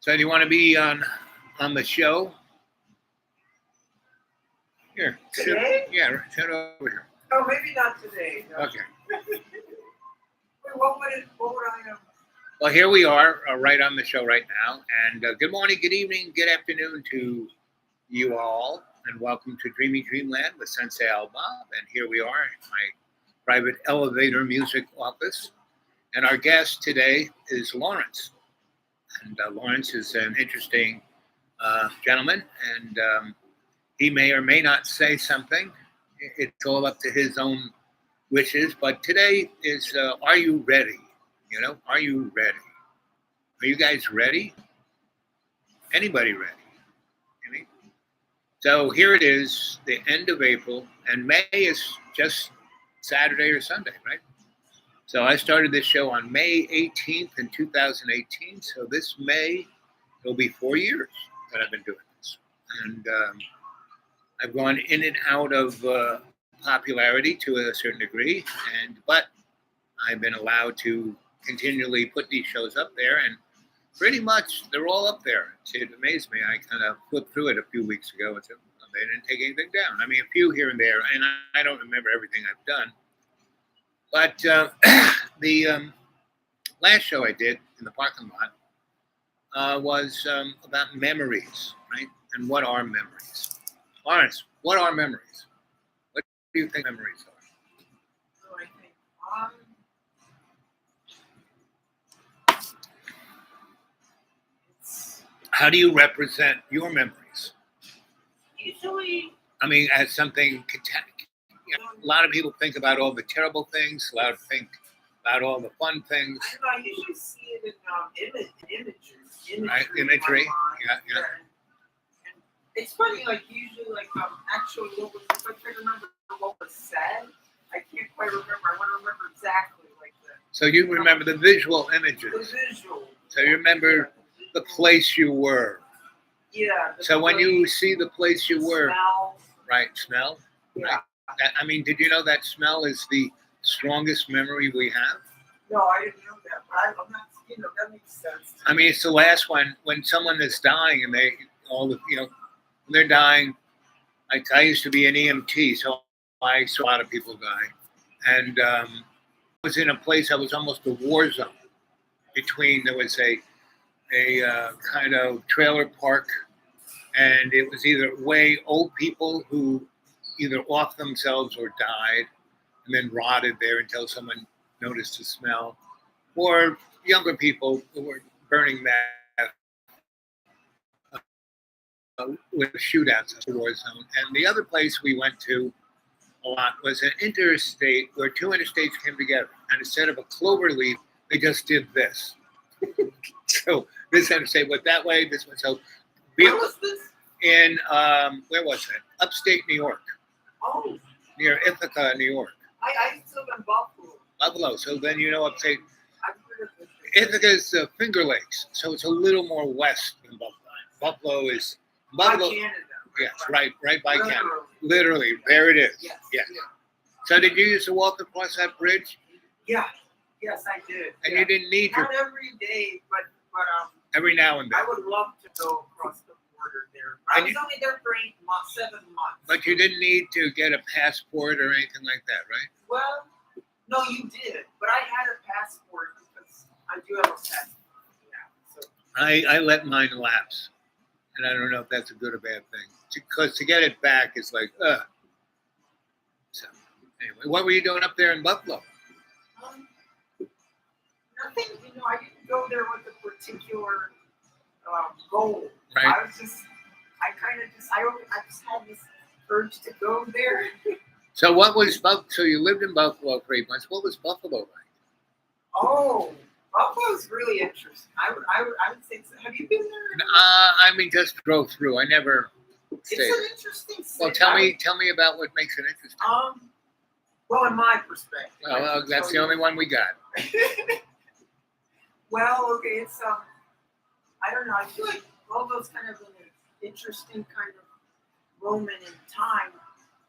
So do you want to be on the show? Here. Today? Sit over here. Oh, maybe not today. No. Okay. Wait, what would I? Well, here we are, right on the show right now. And good morning, good evening, good afternoon to you all. And welcome to Dreamy Dreamland with Sensei Al Bob. And here we are in my private elevator music office. And our guest today is Lawrence. And Lawrence is an interesting gentleman. And he may or may not say something. It's all up to his own wishes. But today is, are you ready? You know, are you ready? Are you guys ready? Anybody ready? Any? So here it is, the end of April, and May is just Saturday or Sunday, right? So I started this show on May 18th in 2018. So this May, it'll be 4 years that I've been doing this. And I've gone in and out of popularity to a certain degree, but I've been allowed to continually put these shows up there, and pretty much they're all up there. It amazed me. I kind of flipped through it a few weeks ago and said, well, they didn't take anything down. I mean, a few here and there, and I don't remember everything I've done. But the last show I did in the parking lot was about memories, right? And what are memories? Lawrence, what are memories? What do you think memories are? So I think it's How do you represent your memories? usually I mean, as something, you know, a lot of people think about all the terrible things, a lot of think about all the fun things. I usually see it in images, Right, in imagery, my mind. yeah. And it's funny, like usually, like actually, what was if I try to remember what was said, I can't quite remember. I want to remember exactly like So you remember the visual images. the visual. So you remember the place you were. Yeah. So when you see the place you were, smell, right, smell. yeah. Right. I mean, did you know that smell is the strongest memory we have? No, I didn't know that, but I'm not. That makes sense. I mean, it's the last one when someone is dying and they when they're dying. Like I used to be an EMT, so I saw a lot of people die, and I was in a place that was almost a war zone. There was a kind of trailer park, and it was either way old people who either off themselves or died, and then rotted there until someone noticed the smell, or younger people who were burning meth with shootouts at the war zone. And the other place we went to a lot was an interstate where two interstates came together. And instead of a clover leaf, they just did this. So this interstate went that way, this one. So Where was this? in, where was it? Upstate New York, Oh, near Ithaca, New York. I used to live in Buffalo. Buffalo. So then upstate. I've heard of this. Ithaca is Finger Lakes. So it's a little more west than Buffalo. Buffalo is, By Buffalo, Canada. yes, right by Literally. Canada. Literally, there it is. Yes. Yes. So did you used to walk across that bridge? Yeah. Yes, I did. And yeah. you didn't need your Not every day, but every now and then. I would love to go across the border there. I And was only there for 8 months, 7 months. But you didn't need to get a passport or anything like that, right? Well, no, you did. But I had a passport because I do have a passport. Yeah. So I let mine lapse. And I don't know if that's a good or bad thing. Because to get it back is like, ugh. So anyway, what were you doing up there in Buffalo? nothing. I didn't go there with a particular goal. Right. I just had this urge to go there. So what was Buffalo? So you lived in Buffalo for 8 months. What was Buffalo like? Oh, Buffalo's really interesting. I would say so. Have you been there? I mean, just drove through. I never stayed. It's an interesting city. Well, tell me about what makes it interesting. Well, in my perspective. Well, that's the only one we got. Well, okay, it's I don't know. I feel like all those kind of an interesting kind of moment in time.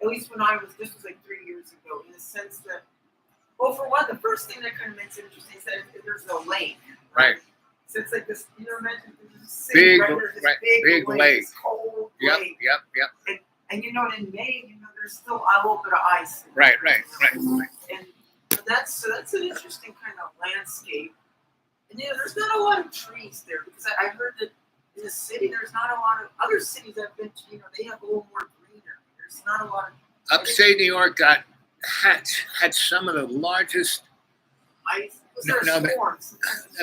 At least when this was like 3 years ago, in the sense that, well, for one, the first thing that kind of makes it interesting is that there's a lake, Right. So it's like this, you know, imagine there's this city Big, right there, this right, big lake, lake. this cold Yep, lake. yep. And you know, in May, you know, there's still a little bit of ice. Right. And that's an interesting kind of landscape. And you know, there's not a lot of trees there because I heard that in the city there's not a lot of other cities I've been to. You know, they have a little more greenery. There's not a lot of Upstate New York had some of the largest. ice. Was No, there no, storms?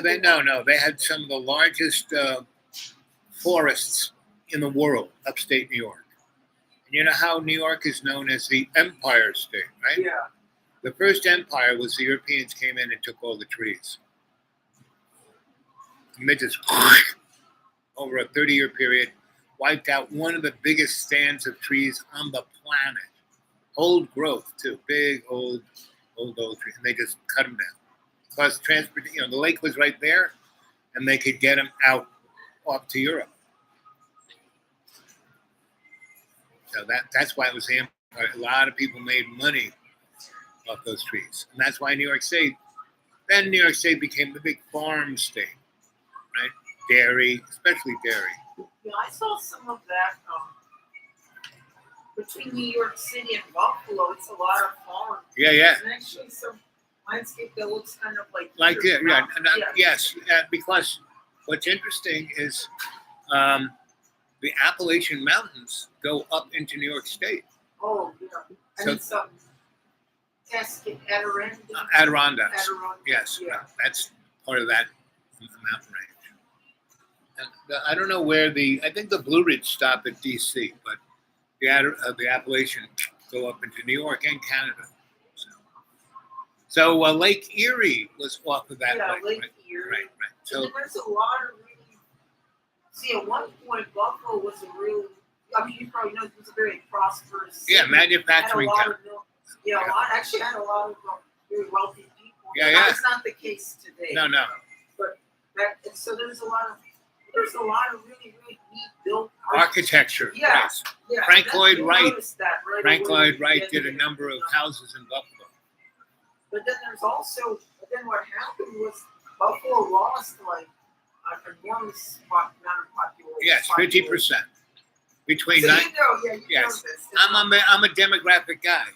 They had some of the largest forests in the world, upstate New York. And you know how New York is known as the Empire State, right? Yeah. The first empire was the Europeans came in and took all the trees. And they just, over a 30-year period, wiped out one of the biggest stands of trees on the planet. Old growth, too. Big, old trees. And they just cut them down. Plus, the lake was right there, and they could get them out off to Europe. So that's why it was the empire. A lot of people made money off those trees. And that's why New York State became the big farm state, right? Dairy, especially dairy. Yeah, I saw some of that between New York City and Buffalo. It's a lot of farms. Yeah. And actually some landscape that looks kind of like Yeah. yeah. Yes, because what's interesting is the Appalachian Mountains go up into New York State. Oh, yeah. And So- it's Cascade, Adirondack. Adirondacks. Adirondack, Yes, Yeah. that's part of that mountain range. And I don't know where I think the Blue Ridge stop at D.C., but the Appalachian go up into New York and Canada. So Lake Erie was off of that Yeah, lake, Lake right? Erie. Right. So So there's a lot of really. See, at one point, Buffalo was a really. I mean, you probably know it was a very prosperous. City. yeah, Had a manufacturing lot town. of a lot. Actually, had a lot of very wealthy people. Yeah, yeah. That's not the case today. No. And so there's a lot of really neat built Architecture. Yeah. Yes. Yeah, Frank and Lloyd you Wright. noticed that right Frank away Lloyd Wright when did you a get number of there. houses in Buffalo. But then then what happened was Buffalo lost like an enormous amount of population. Yes, 50%. Between So nine. you Yes. know this. I'm a demographic guy.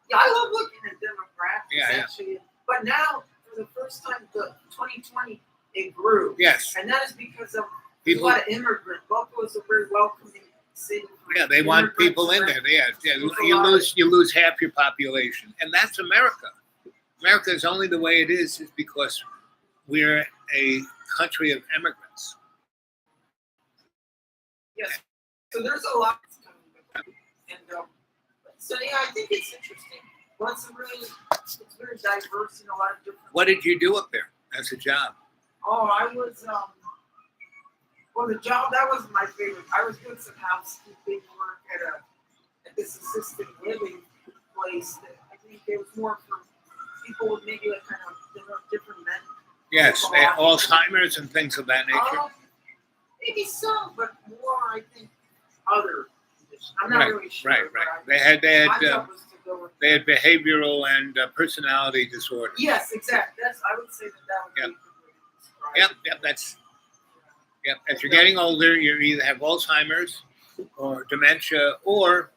Yeah, I love looking at demographics Yeah. actually. But now, for the first time, the 2020, it grew. Yes. And that is because of People. a lot of immigrants. Buffalo is a very welcoming city. for Yeah, they want immigrants, people in right? there. Yeah. There's a You lot lose half your population, and that's America. America is only the way it is because we're a country of immigrants. Yes. So there's a lot coming with it. And so yeah, I think it's interesting. Well, it's very diverse in a lot of different. What did you do up there as a job? Oh, I was well, the job that was my favorite. I was doing some housekeeping work at this assisted living place. That I think it was more for people with maybe like kind of different men. Yes, Alzheimer's and things of that nature. Maybe some, but more I think other conditions. I'm not really sure. Right. but my job was to go with. They had behavioral and personality disorders. Yes, exactly. I would say that would be a good way to describe it. Yep. As you're getting older, you either have Alzheimer's or dementia or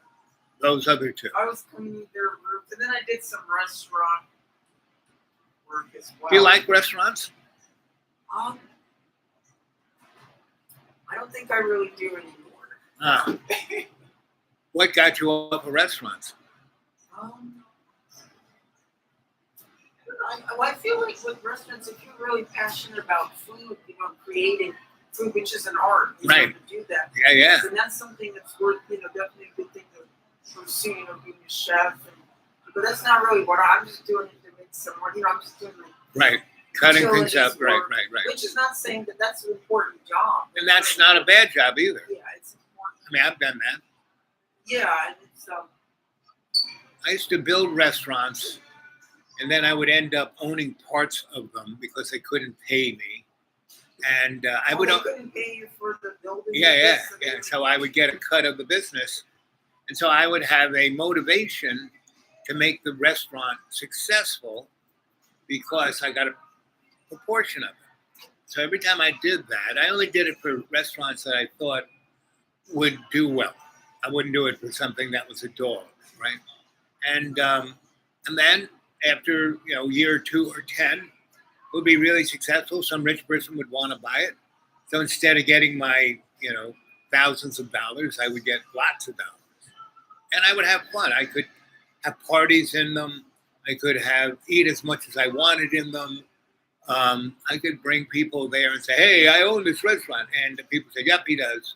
those other two. I was cleaning their rooms, and then I did some restaurant work as well. Do you like restaurants? I don't think I really do anymore. Ah. What got you off of restaurants? I feel like with restaurants, if you're really passionate about food, creating food, which is an art, Right. To do that. Yeah. And that's something that's worth, definitely a good thing to pursue, being a chef. But that's not really what I'm just doing it to make some money. I'm just doing it. Right. Cutting Utilities things up. Right. work, Which is not saying that that's an important job. And that's not a bad job either. Yeah, it's important. I mean, I've done that. Yeah, and it's I used to build restaurants, and then I would end up owning parts of them because they couldn't pay me. And I would. They couldn't pay you for the building. Yeah. So I would get a cut of the business, and so I would have a motivation to make the restaurant successful because I got a proportion of it. So every time I did that, I only did it for restaurants that I thought would do well. I wouldn't do it for something that was a dog, right? And then after a year or two or 10, it would be really successful. Some rich person would want to buy it. So instead of getting my thousands of dollars, I would get lots of dollars, and I would have fun. I could have parties in them. I could eat as much as I wanted in them. I could bring people there and say, "Hey, I own this restaurant," and the people say, "Yep, he does."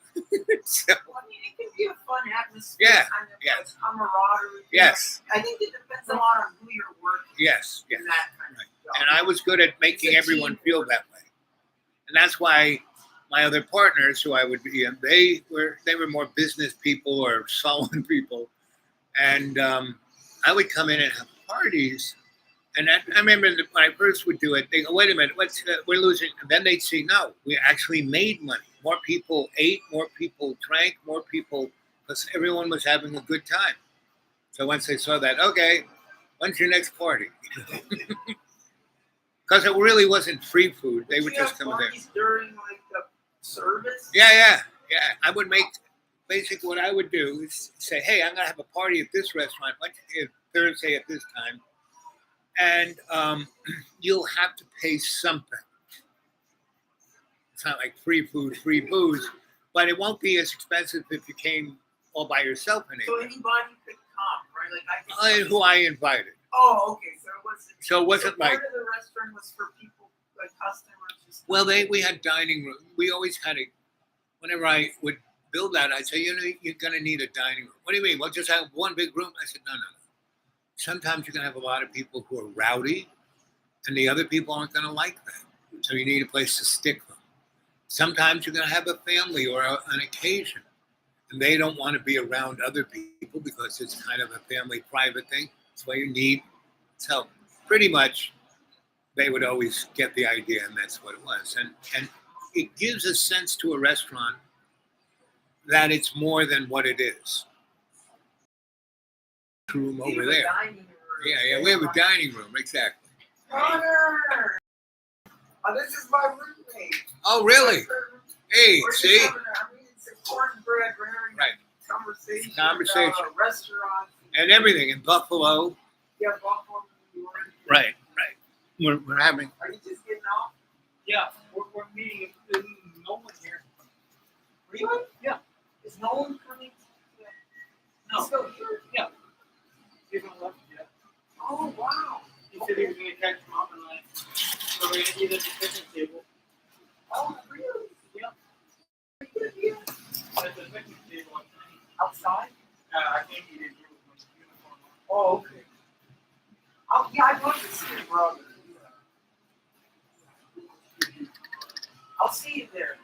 So, Well, I mean, it can be a fun atmosphere. Yeah, Kind of yes. like camaraderie. yes, I think it depends a lot on who you're working yes, yes. in that kind of job. And I was good at making It's a everyone team feel work. that way, and that's why my other partners, who I would be, they were more business people or sullen people, and I would come in and have parties. And I remember when I first would do it, they go, "Wait a minute, we're losing." And then they'd see, "No, we actually made money. More people ate, more people drank, more people, because everyone was having a good time." So once they saw that, okay, when's your next party? Because it really wasn't free food; they Did would you just have come there. parties during like the service? Yeah. I would make basically what I would do is say, "Hey, I'm gonna have a party at this restaurant Thursday at this time, and you'll have to pay something. It's not like free food, free booze, but it won't be as expensive if you came all by yourself in So it." anybody could come, right? Like I could. Who I invited. Oh, okay. So it wasn't like, part of the restaurant was for people, like customers. Just well, we had dining room. We always had whenever I would build that, I'd say, you're going to need a dining room. What do you mean? We'll just have one big room? I said, no. Sometimes you're going to have a lot of people who are rowdy, and the other people aren't going to like that. So you need a place to stick them. Sometimes you're going to have a family or an occasion, and they don't want to be around other people because it's kind of a family private thing. That's why you need. So pretty much they would always get the idea, and that's what it was. And it gives a sense to a restaurant that it's more than what it is. Room over there. Dining room. Yeah, we have a dining room, exactly. Connor! Oh, this is my roommate. Oh, really? Hey, We're just see? having it's a cornbread, we're having Right. conversation. Conversation. About restaurants. And everything in Buffalo. Yeah, Buffalo, New York. Right. We're having. Are you just getting off? Yeah, we're meeting no one here. Really? Yeah. Is no one coming? No. He's still here? Yeah. He hasn't left yet. Oh, wow. He said he was going to catch him up and so we're going to eat at the picnic table. Oh, really? Yeah. Are you here? At the picnic table. Outside? I can't eat it here with my uniform on. Oh, okay. Oh, yeah, I'd love to see your brother. I'll see you there.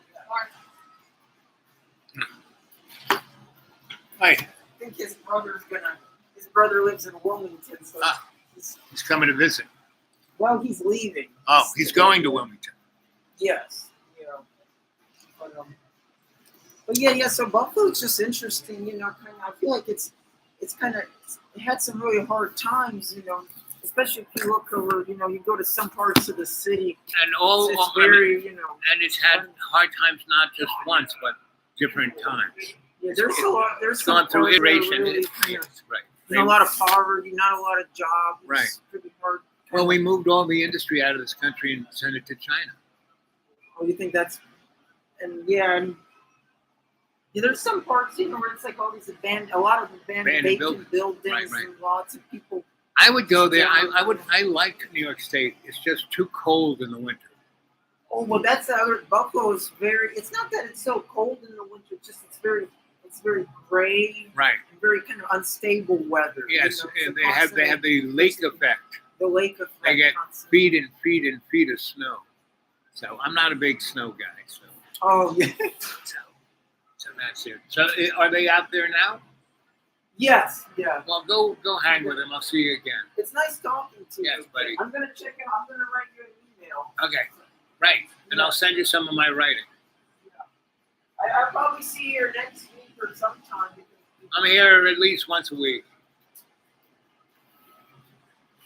Hi. I think his brother lives in Wilmington, so Ah. he's, He's coming to visit. well, he's leaving. Oh, he's going to Wilmington. Yes. But yeah, so Buffalo's just interesting, kind of, I feel like it's kind of, it had some really hard times, especially if you look over, you go to some parts of the city, And all, it's I mean, very, and it's had hard times not just once, but different times. yeah, there's a lot, there's It's some gone through parts that are iteration. really kind of, Right. a lot of poverty, not a lot of jobs. Right. It's pretty hard. Well, we moved all the industry out of this country and sent it to China. Oh, you think that's, and yeah, there's some parts, where it's like all these a lot of abandoned vacant buildings Right. and lots of people. I would go there. I like New York State. It's just too cold in the winter. Oh, well, that's the other, Buffalo is it's not that it's so cold in the winter, it's just it's very gray, Right. and very kind of unstable weather. Yes, so and they have the lake effect. the lake effect. They get constantly. feet of snow. So I'm not a big snow guy. So Oh, yeah. so that's it. So are they out there now? Yes, yeah. Well, go hang with them. I'll see you again. It's nice talking to Yes, you. buddy. I'm going to check it. I'm going to write you an email. Okay. Right. And I'll send you some of my writing. I'll probably see you here next week or sometime. I'm here at least once a week.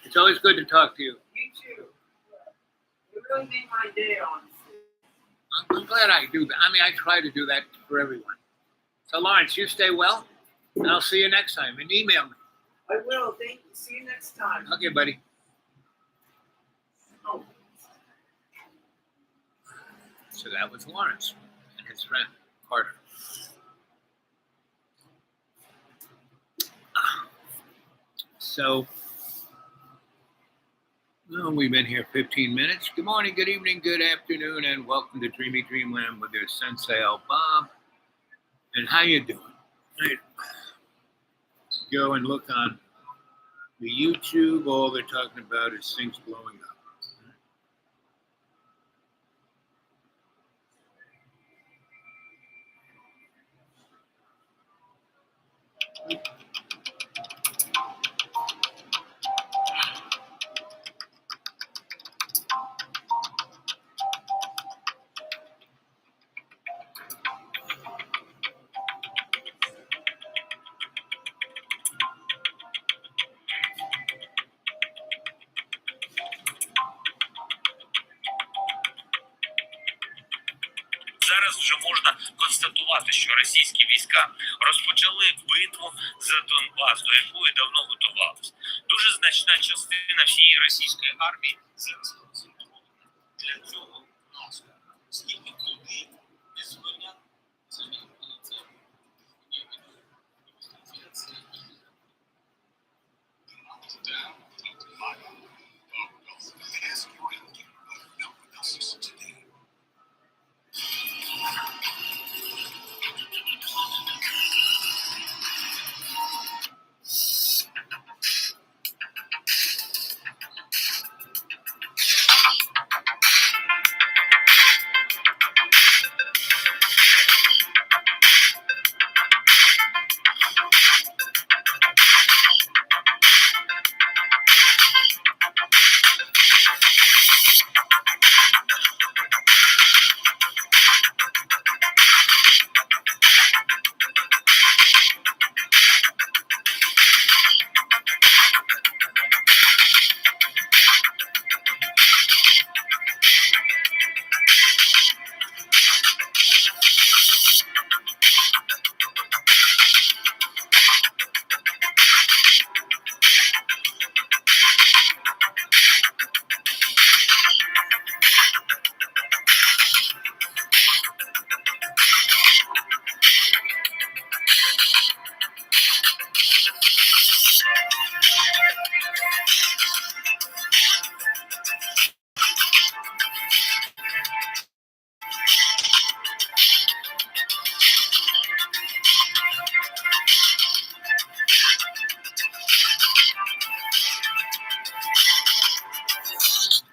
It's always good to talk to you. You too. It really made my day, honestly. I'm glad I do that. I mean, I try to do that for everyone. So, Lawrence, you stay well, and I'll see you next time. And email me. I will. Thank you. See you next time. Okay, buddy. Oh. So that was Lawrence and his friend Carter. So, well, we've been here 15 minutes. Good morning, good evening, good afternoon, and welcome to Dreamy Dreamland with your Sensei Al Bob. And how you doing? Right. Go and look on the YouTube. All they're talking about is things blowing up. Зараз вже можна констатувати, що російські війська розпочали битву за Донбас, до якої давно готувалися. Дуже значна частина всієї російської армії зараз концентрована для цього наступу. Скільки туди не звернять, це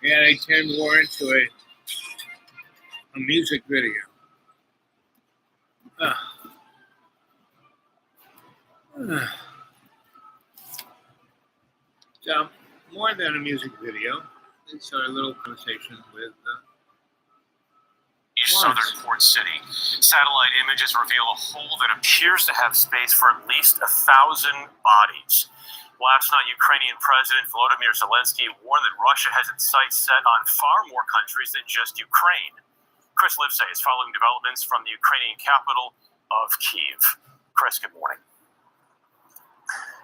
Yeah, they turned war into a music video. So, more than a music video, it's our little conversation with southern port city. Satellite images reveal a hole that appears to have space for at least 1,000 bodies. Last night, Ukrainian President Volodymyr Zelensky warned that Russia has its sights set on far more countries than just Ukraine. Chris Livesay is following developments from the Ukrainian capital of Kyiv. Chris, good morning.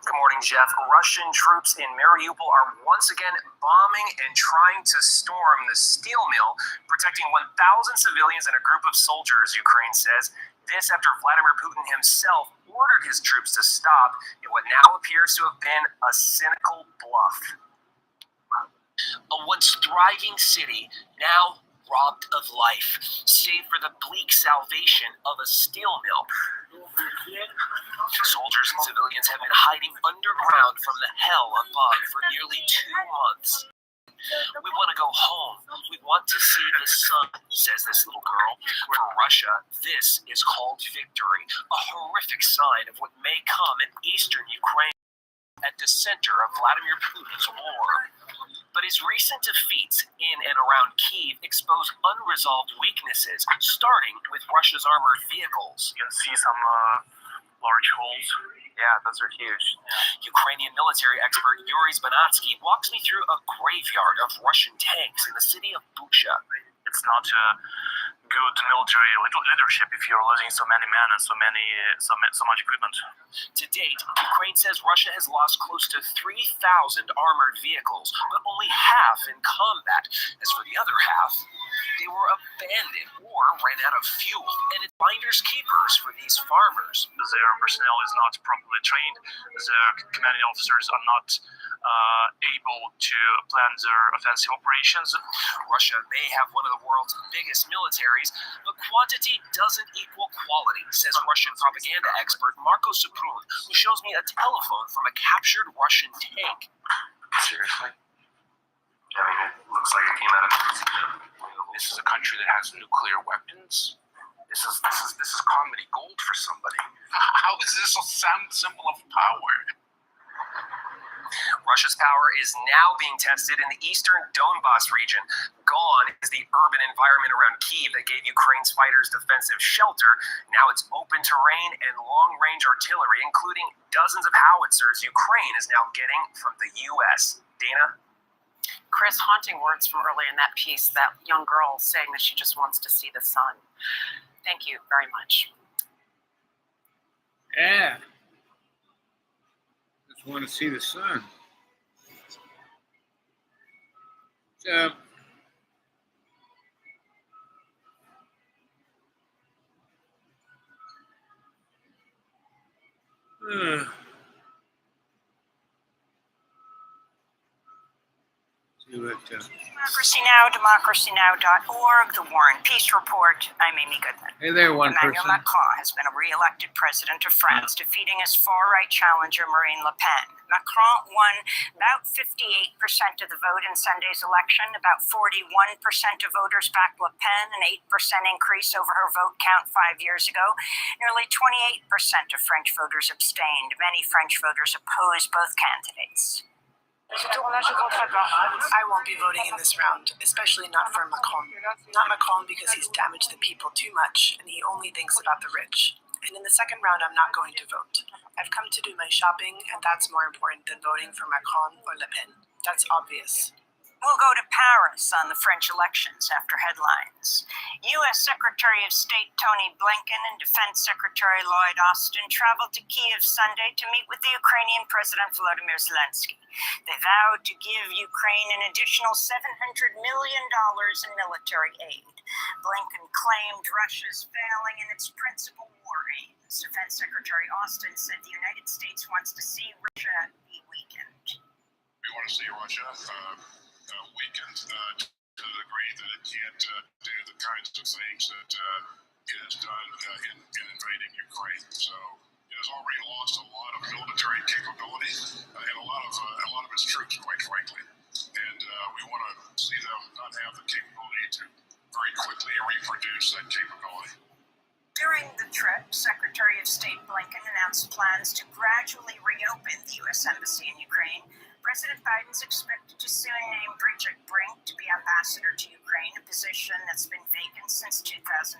Good morning, Jeff. Russian troops in Mariupol are once again bombing and trying to storm the steel mill, protecting 1,000 civilians and a group of soldiers, Ukraine says. This after Vladimir Putin himself ordered his troops to stop in what now appears to have been a cynical bluff. A once thriving city, now robbed of life, save for the bleak salvation of a steel mill. Soldiers and civilians have been hiding underground from the hell above for nearly 2 months. We want to go home. We want to see the sun, says this little girl. For Russia, this is called victory, a horrific sign of what may come in eastern Ukraine at the center of Vladimir Putin's war. But his recent defeats in and around Kyiv expose unresolved weaknesses, starting with Russia's armored vehicles. You can see some large holes. Yeah, those are huge. Ukrainian military expert Yuri Zbanatsky walks me through a graveyard of Russian tanks in the city of Bucha. It's not a good military leadership if you're losing so many men and so much equipment. To date, Ukraine says Russia has lost close to 3,000 armored vehicles, but only half in combat. As for the other half, they were abandoned or ran out of fuel, and it's finders keepers for these farmers. Their personnel is not properly trained. Their commanding officers are not able to plan their offensive operations. Russia may have one of the world's biggest militaries, but quantity doesn't equal quality, says Russian propaganda expert Marko Suprun, who shows me a telephone from a captured Russian tank. Seriously? I mean, it looks like it came out of. This is a country that has nuclear weapons. This is comedy gold for somebody. How is this a symbol of power? Russia's power is now being tested in the eastern Donbas region. Gone is the urban environment around Kyiv that gave Ukraine's fighters defensive shelter. Now it's open terrain and long-range artillery, including dozens of howitzers Ukraine is now getting from the U.S. Dana? Chris, haunting words from earlier in that piece, that young girl saying that she just wants to see the sun. Thank you very much. Yeah. Just want to see the sun. So, see what, Democracy Now!, democracynow.org, The War and Peace Report. I'm Amy Goodman. hey there, one Emmanuel person. Macron has been a re-elected president of France, defeating his far-right challenger Marine Le Pen. Macron won about 58% of the vote in Sunday's election. About 41% of voters backed Le Pen, an 8% increase over her vote count 5 years ago. Nearly 28% of French voters abstained. Many French voters opposed both candidates. I won't be voting in this round, especially not for Macron. Not Macron because he's damaged the people too much and he only thinks about the rich. And in the second round, I'm not going to vote. I've come to do my shopping, and that's more important than voting for Macron or Le Pen. That's obvious. We'll go to Paris on the French elections after headlines. U.S. Secretary of State Tony Blinken and Defense Secretary Lloyd Austin traveled to Kyiv Sunday to meet with the Ukrainian President Volodymyr Zelensky. They vowed to give Ukraine an additional $700 million in military aid. Blinken claimed Russia's failing in its principal war aims. Defense Secretary Austin said the United States wants to see Russia be weakened. We want to see Russia weakened to the degree that it can't do the kinds of things that it has done in invading Ukraine. So it has already lost a lot of military capability and a lot of its troops, quite frankly. And we want to see them not have the capability to very quickly reproduce that capability. During the trip, Secretary of State Blinken announced plans to gradually reopen the U.S. Embassy in Ukraine. President Biden's expected to soon name Bridget Brink to be ambassador to Ukraine, a position that's been vacant since 2019.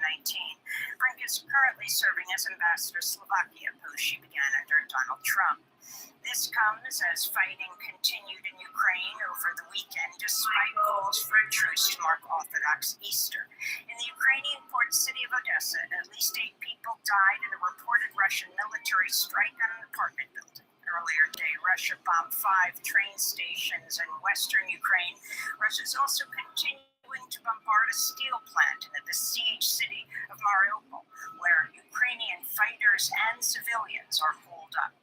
Brink is currently serving as ambassador to Slovakia, post she began under Donald Trump. This comes as fighting continued in Ukraine over the weekend, despite calls for a truce to mark Orthodox Easter. In the Ukrainian port city of Odessa, at least 8 people died in a reported Russian military strike on an apartment building. Earlier today, Russia bombed 5 train stations in western Ukraine. Russia is also continuing to bombard a steel plant in the besieged city of Mariupol, where Ukrainian fighters and civilians are holed up.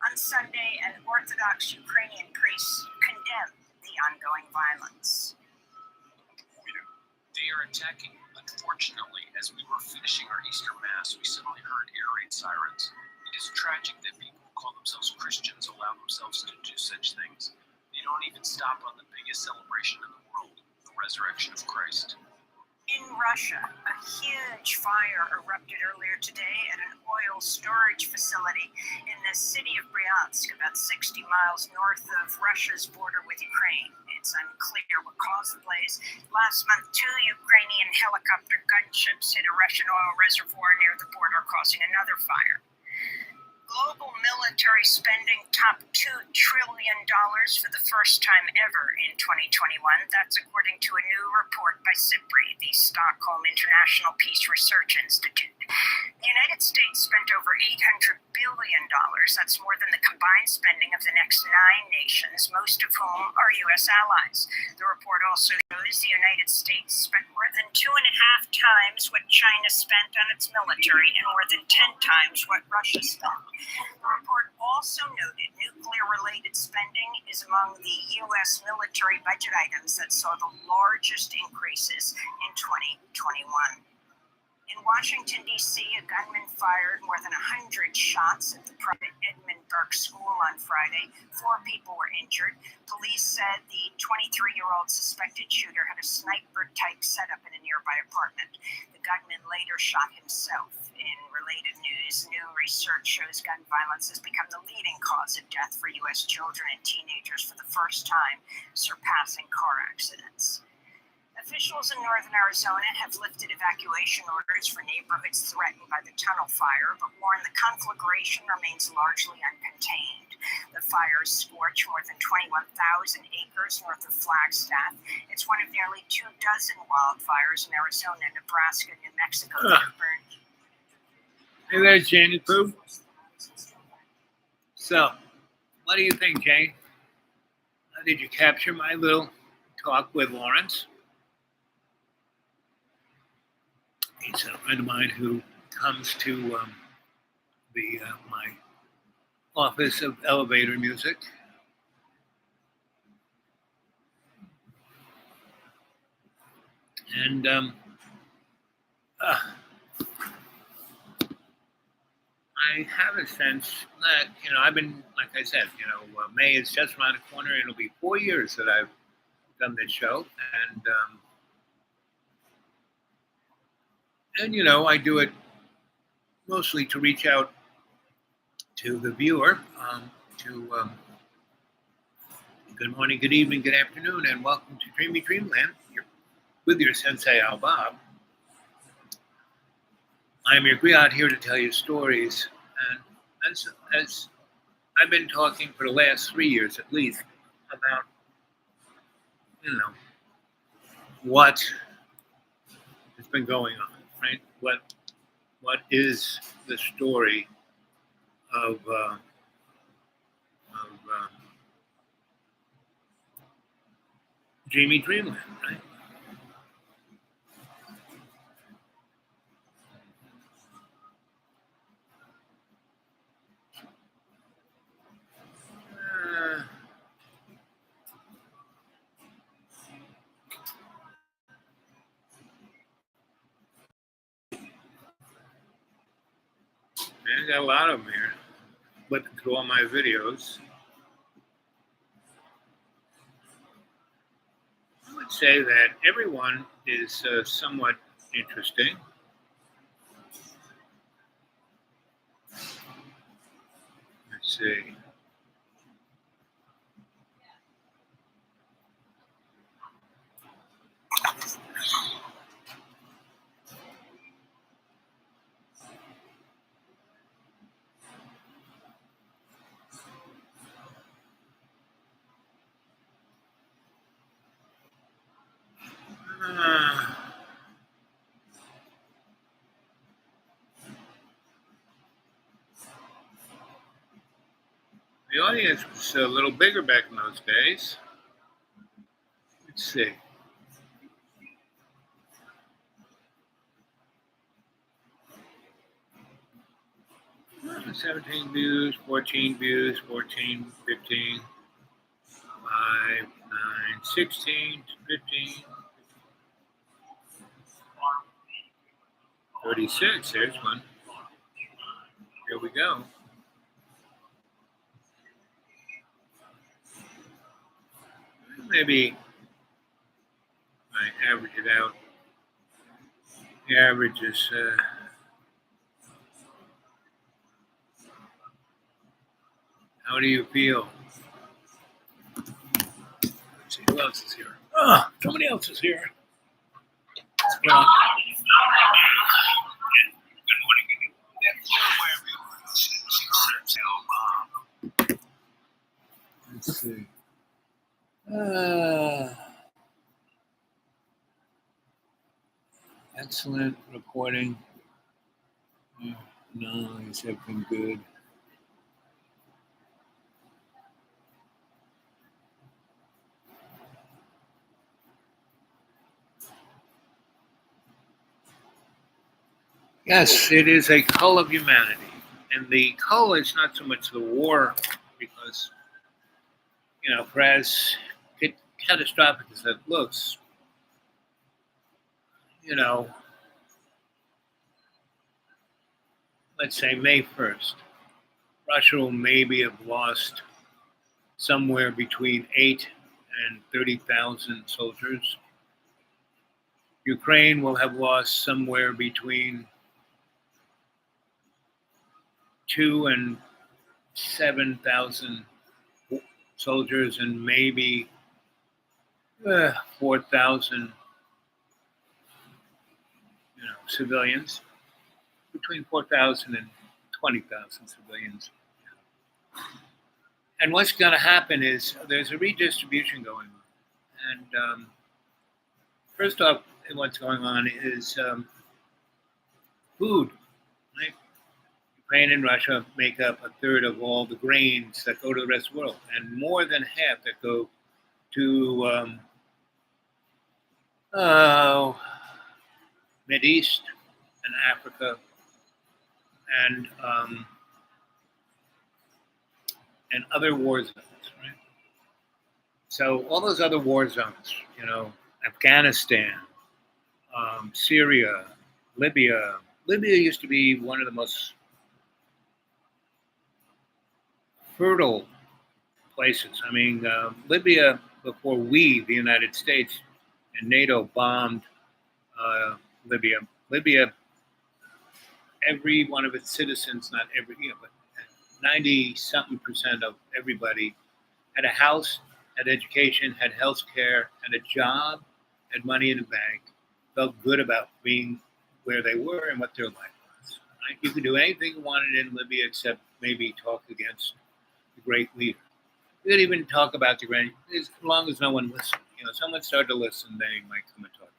On Sunday, an Orthodox Ukrainian priest condemned the ongoing violence. They are attacking. Unfortunately, as we were finishing our Easter Mass, we suddenly heard air raid sirens. It is tragic that people who call themselves Christians allow themselves to do such things. They don't even stop on the biggest celebration in the world, the resurrection of Christ. In Russia, a huge fire erupted earlier today at an oil storage facility in the city of Bryansk, about 60 miles north of Russia's border with Ukraine. It's unclear what caused the blaze. Last month, 2 Ukrainian helicopter gunships hit a Russian oil reservoir near the border, causing another fire. Global military spending topped $2 trillion for the first time ever in 2021. That's according to a new report by SIPRI, the Stockholm International Peace Research Institute. The United States spent over $800 billion. That's more than the combined spending of the next 9 nations, most of whom are U.S. allies. The report also shows the United States spent more than 2.5 times what China spent on its military and more than 10 times what Russia spent. The report also noted nuclear-related spending is among the U.S. military budget items that saw the largest increases in 2021. In Washington, D.C., a gunman fired more than 100 shots at the private Edmund Burke School on Friday. 4 people were injured. Police said the 23-year-old suspected shooter had a sniper-type setup in a nearby apartment. The gunman later shot himself. In related news, new research shows gun violence has become the leading cause of death for U.S. children and teenagers for the first time, surpassing car accidents. Officials in northern Arizona have lifted evacuation orders for neighborhoods threatened by the tunnel fire, but warn the conflagration remains largely uncontained. The fires scorch more than 21,000 acres north of Flagstaff. It's one of nearly 24 wildfires in Arizona, Nebraska, and New Mexico that have burned. Hey there, Jane and Pooh. So, what do you think, Jane? Did you capture my little talk with Lawrence? He's a friend of mine who comes to my office of elevator music. And I have a sense that, I've been, like I said, May is just around the corner. It'll be 4 years that I've done this show. And I do it mostly to reach out to the viewer, good morning, good evening, good afternoon, and welcome to Dreamy Dreamland. You're with your Sensei Al Bob. I'm your griot here to tell you stories, and as I've been talking for the last 3 years at least about, what has been going on, right? What is the story of Dreamy Dreamland, right? I got a lot of them here, looking through all my videos. I would say that everyone is somewhat interesting. Let's see. The audience was a little bigger back in those days. Let's see. Uh, 17 views, 14 views, 14, 15, 5, 9, 16, 15, 36. There's one. Here we go. Maybe I average it out. The average is how do you feel? Let's see who else is here. Oh, somebody else is here. Good morning. Wherever you are. see. Excellent reporting. No, he's everything good. Yes, it is a cull of humanity. And the cull is not so much the war, because, for as catastrophic as it looks, let's say May 1st, Russia will maybe have lost somewhere between 8 and 30,000 soldiers. Ukraine will have lost somewhere between 2 and 7,000 soldiers, and maybe 4,000, civilians. Between 4,000 and 20,000 civilians. And what's going to happen is there's a redistribution going on. And first off, what's going on is food. Right? Ukraine and Russia make up a third of all the grains that go to the rest of the world, and more than half that go to Mideast and Africa and other war zones, right? So all those other war zones, Afghanistan, Syria, Libya. Libya used to be one of the most fertile places. I mean, Libya, before we, the United States and NATO, bombed Libya, every one of its citizens, not every, but 90-something% of everybody had a house, had education, had health care, had a job, had money in the bank, felt good about being where they were and what their life was. Right? You could do anything you wanted in Libya except maybe talk against the great leader. You could even talk about the great, as long as no one listened. Someone started to listen, they might come and talk to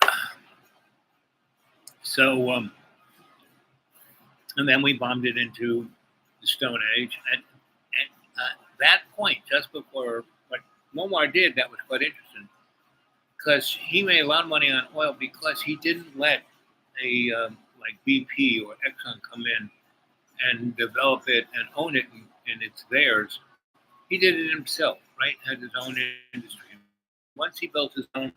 you. So, and then we bombed it into the Stone Age. And at that point, just before what Muammar did, that was quite interesting, because he made a lot of money on oil because he didn't let a like BP or Exxon come in and develop it and own it, and it's theirs. He did it himself, right? Had his own industry. Once he built his own,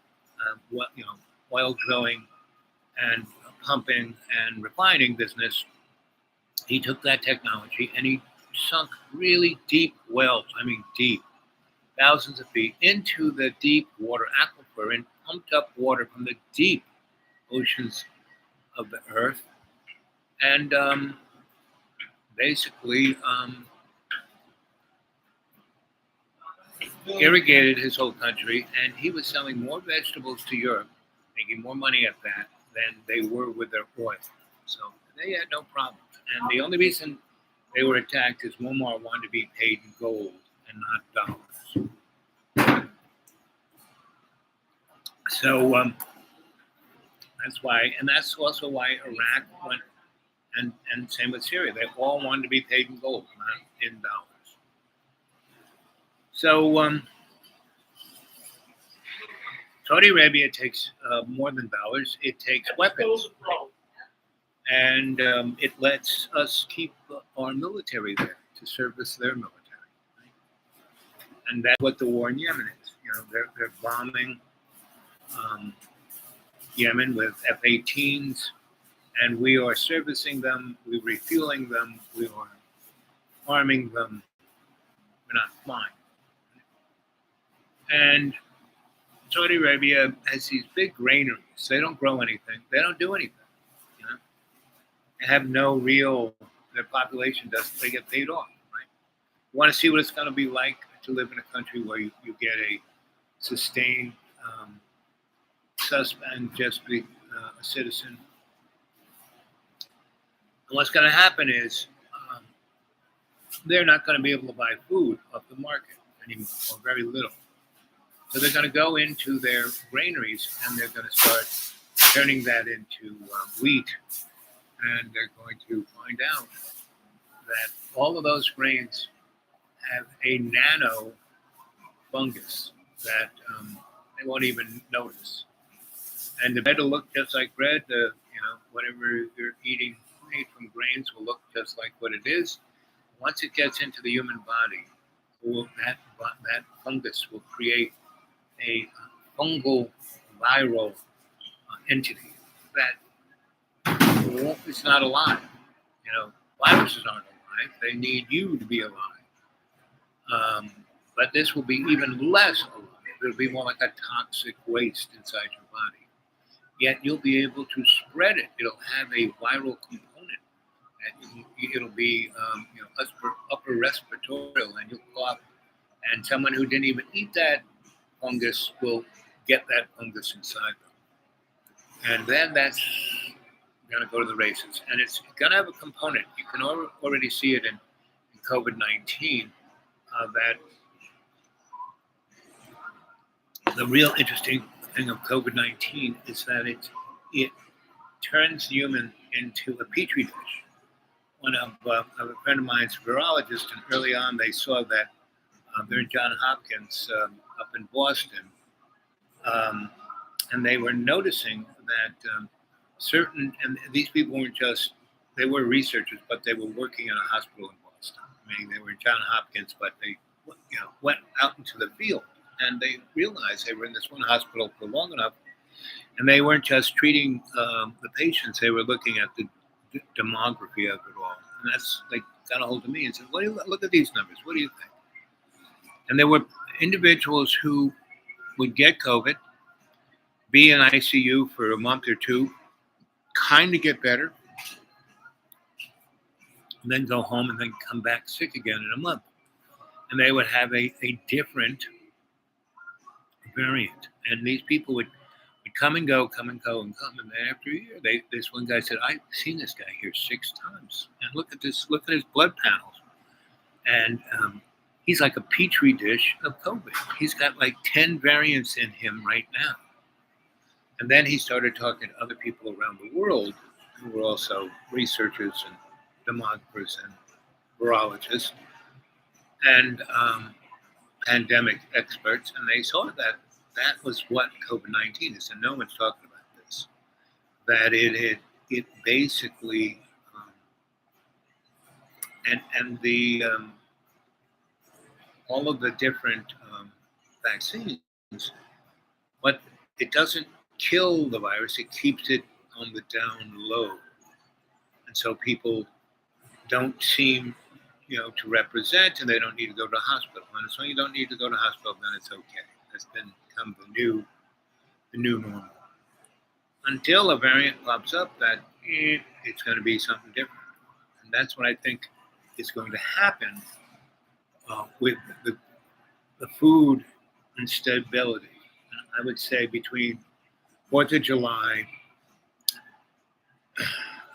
oil drilling and pumping and refining business, he took that technology and he sunk really deep wells, deep, thousands of feet, into the deep water aquifer and pumped up water from the deep oceans of the earth, and basically irrigated his whole country. And he was selling more vegetables to Europe, making more money at that than they were with their oil. So they had no problems. And the only reason they were attacked is Muammar wanted to be paid in gold and not dollars. So that's why, and that's also why Iraq went, and same with Syria. They all wanted to be paid in gold, not in dollars. So Saudi Arabia takes more than dollars. It takes weapons. And it lets us keep our military there to service their military. Right? And that's what the war in Yemen is. They're bombing Yemen with F-18s, and we are servicing them, we're refueling them, we are arming them, we're not flying. And Saudi Arabia has these big granaries. They don't grow anything. They don't do anything. They have no real, their population doesn't, they get paid off, right? You want to see what it's going to be like to live in a country where you get a sustained and just be a citizen. And what's going to happen is they're not going to be able to buy food off the market anymore, or very little. So they're going to go into their granaries and they're going to start turning that into wheat. And they're going to find out that all of those grains have a nano fungus that they won't even notice. And the bread will look just like bread. Whatever you're eating made from grains will look just like what it is. Once it gets into the human body, that fungus will create a fungal viral entity that is not alive. Viruses aren't alive. They need you to be alive. But this will be even less alive. It'll be more like a toxic waste inside your body. Yet you'll be able to spread it. It'll have a viral component. And it'll be upper respiratory, and you'll cough. And someone who didn't even eat that fungus will get that fungus inside them. And then that's going to go to the races. And it's going to have a component. You can already see it in COVID-19, that the real interesting thing of COVID-19 is that it turns the human into a petri dish. One of a friend of mine's virologist, and early on they saw that they're in Johns Hopkins up in Boston, and they were noticing that and these people weren't just, they were researchers, but they were working in a hospital in Boston. Meaning they were in Johns Hopkins, but they went out into the field. And they realized they were in this one hospital for long enough, and they weren't just treating the patients; they were looking at the demography of it all. And that's, they got a hold of me and said, "Look at these numbers. What do you think?" And there were individuals who would get COVID, be in ICU for a month or two, kind of get better, and then go home and then come back sick again in a month. And they would have a different variant, and these people would come and go, and then after a year, this one guy said, "I've seen this guy here 6 times, and look at his blood panels, and he's like a petri dish of COVID. He's got like 10 variants in him right now." And then he started talking to other people around the world who were also researchers and demographers and virologists and pandemic experts, and they saw that was what COVID-19 is, and no one's talking about this. That it basically and the all of the different vaccines, but it doesn't kill the virus; it keeps it on the down low, and so people don't seem to represent, and they don't need to go to the hospital. And as long as you don't need to go to the hospital, then it's okay. That's become the new normal. Until a variant pops up that it's going to be something different. And that's what I think is going to happen with the food instability. I would say between 4th of July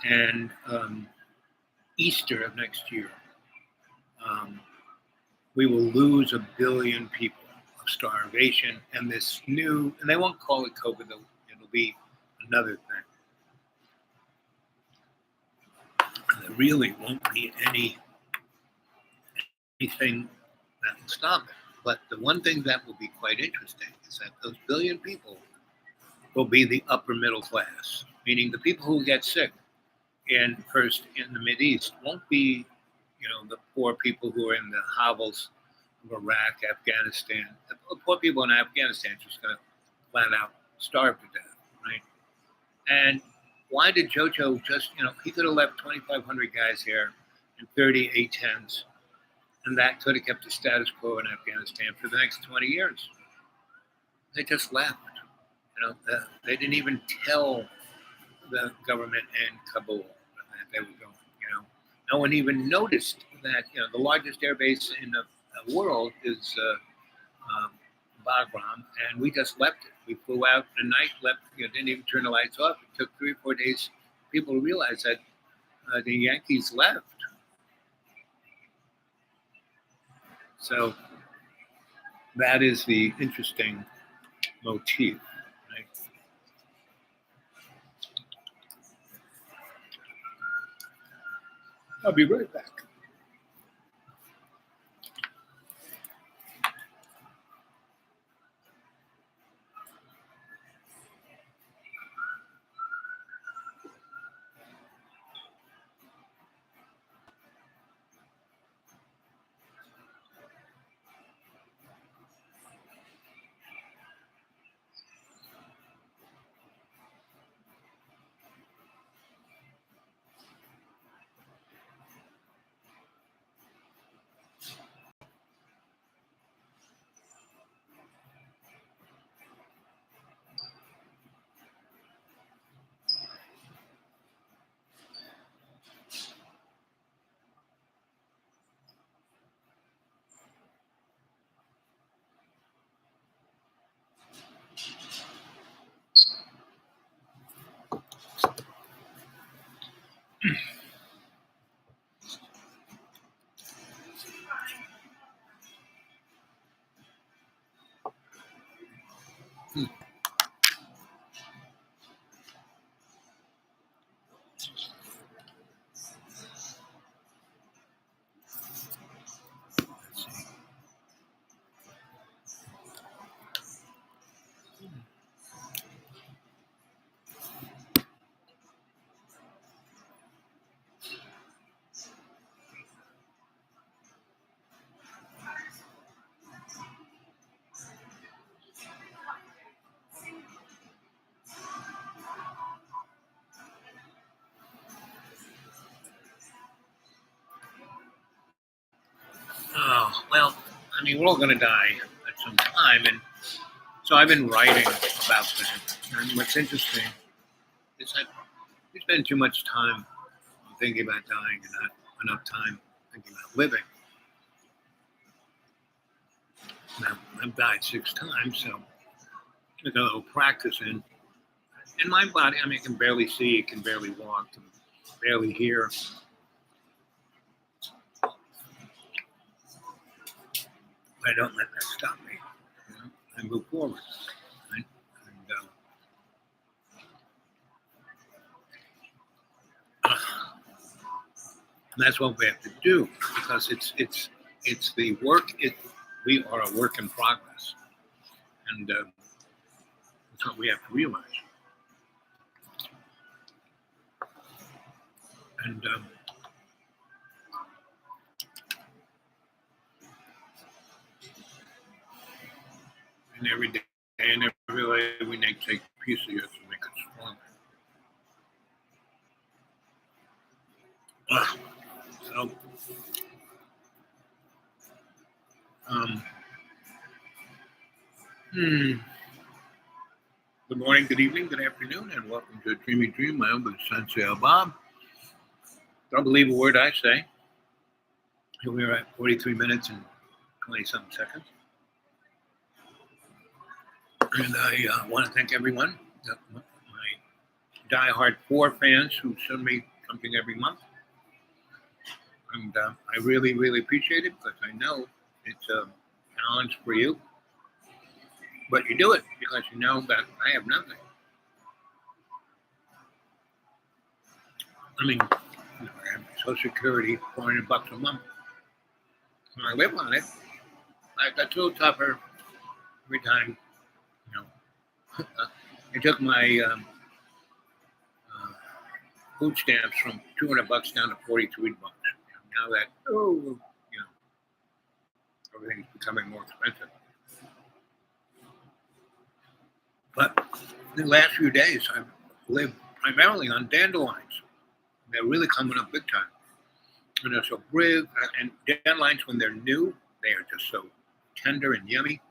and Easter of next year, we will lose 1 billion people of starvation and this new, and they won't call it COVID, it'll be another thing. And there really won't be anything that will stop it. But the one thing that will be quite interesting is that those 1 billion people will be the upper middle class, meaning the people who get sick in the Mideast won't be the poor people who are in the hovels of Iraq, Afghanistan. The poor people in Afghanistan are just going to flat out starve to death, right? And why did Jojo he could have left 2,500 guys here and 30 A-10s, and that could have kept the status quo in Afghanistan for the next 20 years. They just left. They didn't even tell the government in Kabul that they were going. No one even noticed that the largest air base in the world is Bagram, and we just left it. We flew out the night, left, didn't even turn the lights off. It took 3 or 4 days for people to realize that the Yankees left. So that is the interesting motif, right? I'll be right back. Oh, well, I mean, we're all going to die at some time. And so I've been writing about that. And what's interesting is that we spend too much time thinking about dying and not enough time thinking about living. Now, I've died 6 times, so I got a little practice in. And my body, I mean, I can barely see, I can barely walk, can barely hear. I don't let that stop me. You know? I move forward. Right? And that's what we have to do, because it's the work. We are a work in progress, and that's what we have to realize. And every day and every way we take a piece of it to make it stronger. So, good morning, good evening, good afternoon, and welcome to Dreamy Dreamland with Sensei Al Bob. Don't believe a word I say. Here we are at 43 minutes and 20-something seconds. And I want to thank everyone, my diehard 4 fans who send me something every month. And I really, really appreciate it, because I know it's a challenge for you. But you do it because you know that I have nothing. I mean, I have Social Security, $400 a month. And I live on it. I got a little tougher every time. I took my food stamps from $200 down to $43. Now that everything's becoming more expensive. But the last few days, I've lived primarily on dandelions. They're really coming up big time. And they're so big. And dandelions, when they're new, they are just so tender and yummy.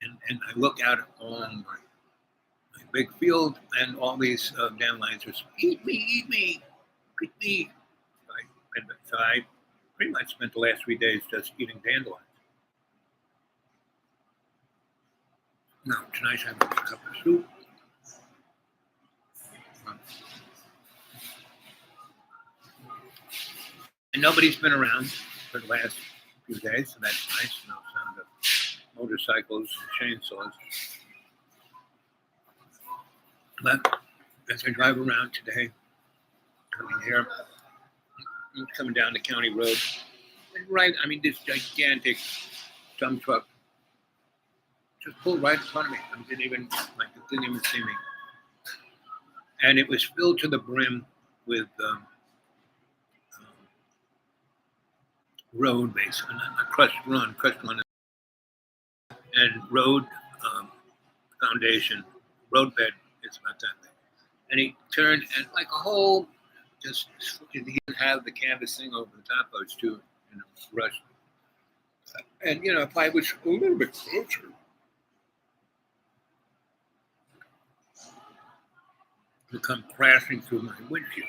And I look out on my big field, and all these dandelions just eat me, eat me. So I pretty much spent the last 3 days just eating dandelions. Now, tonight's having a cup of soup. And nobody's been around for the last few days, so that's nice. No sound of motorcycles and chainsaws. But as I drive around today, coming here, coming down the county road, and right, I mean, this gigantic dump truck just pulled right in front of me. It didn't even see me. And it was filled to the brim with road, basically, not crushed run, and road foundation, road bed is about that big. And he turned and like a whole, just he didn't have the canvas thing over the top. I was too, rushed. And if I was a little bit closer, to come crashing through my windshield.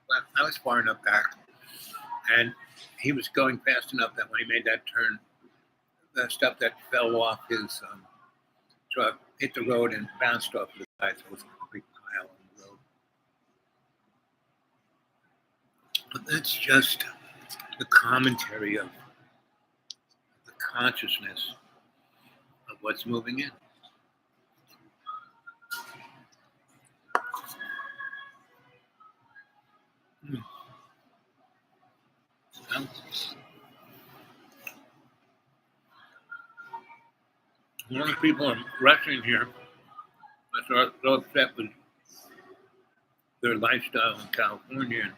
But I was far enough back, and he was going fast enough that when he made that turn, the stuff that fell off his truck hit the road and bounced off the side, so it was a complete pile on the road. But that's just the commentary of the consciousness of what's moving in. A lot of people are rushing here. They're so upset with their lifestyle in California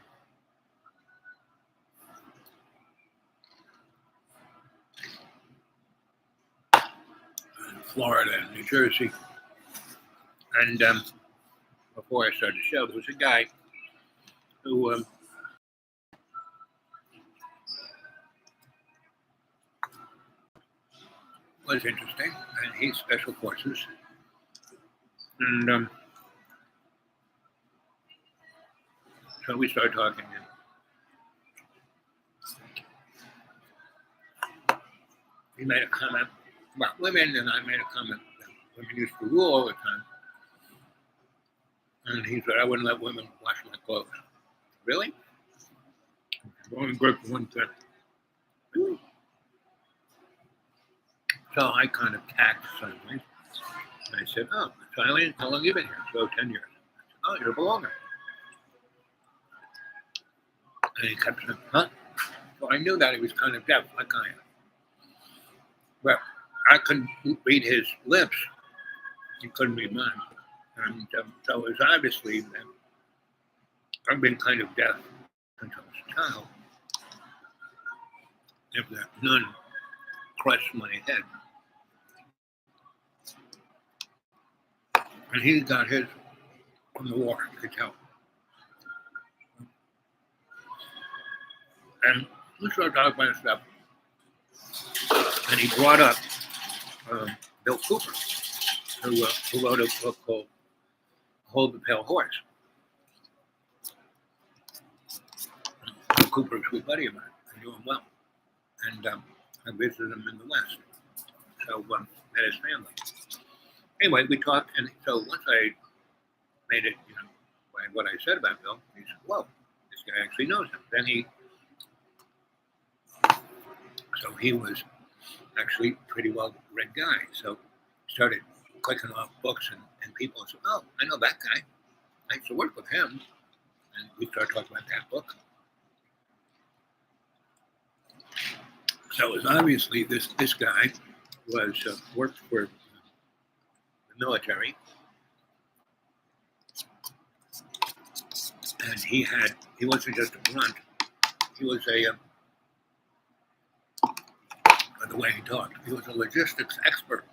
and Florida and New Jersey. And before I started the show, there was a guy who was interesting, and he's special forces. And so we started talking. And he made a comment about women, and I made a comment that women used to rule all the time. And he said, I wouldn't let women wash my clothes. Really? Only good for one thing. Really? So I kind of tacked sideways. And I said, oh, so Eileen, how long have you been here? So 10 years. I said, oh, you're a belonger. And he kept saying, huh? So I knew that he was kind of deaf, like I am. But I couldn't read his lips. He couldn't read mine. And so it was obviously that I've been kind of deaf since I was a child. If that nun crushed my head. And he got his from the war, you could tell. And we started talking about stuff. And he brought up Bill Cooper, who wrote a book called Hold the Pale Horse. Bill Cooper is a good buddy of mine. I knew him well. And I visited him in the West. So met his family. Anyway, we talked, and so once I made it, by what I said about Bill, he said, whoa, this guy actually knows him. Then so he was actually a pretty well-read guy. So started clicking off books and people said, oh, I know that guy. I used to work with him. And we started talking about that book. So it was obviously this guy was worked for the military, and he wasn't just a grunt. He was by the way he talked, he was a logistics expert,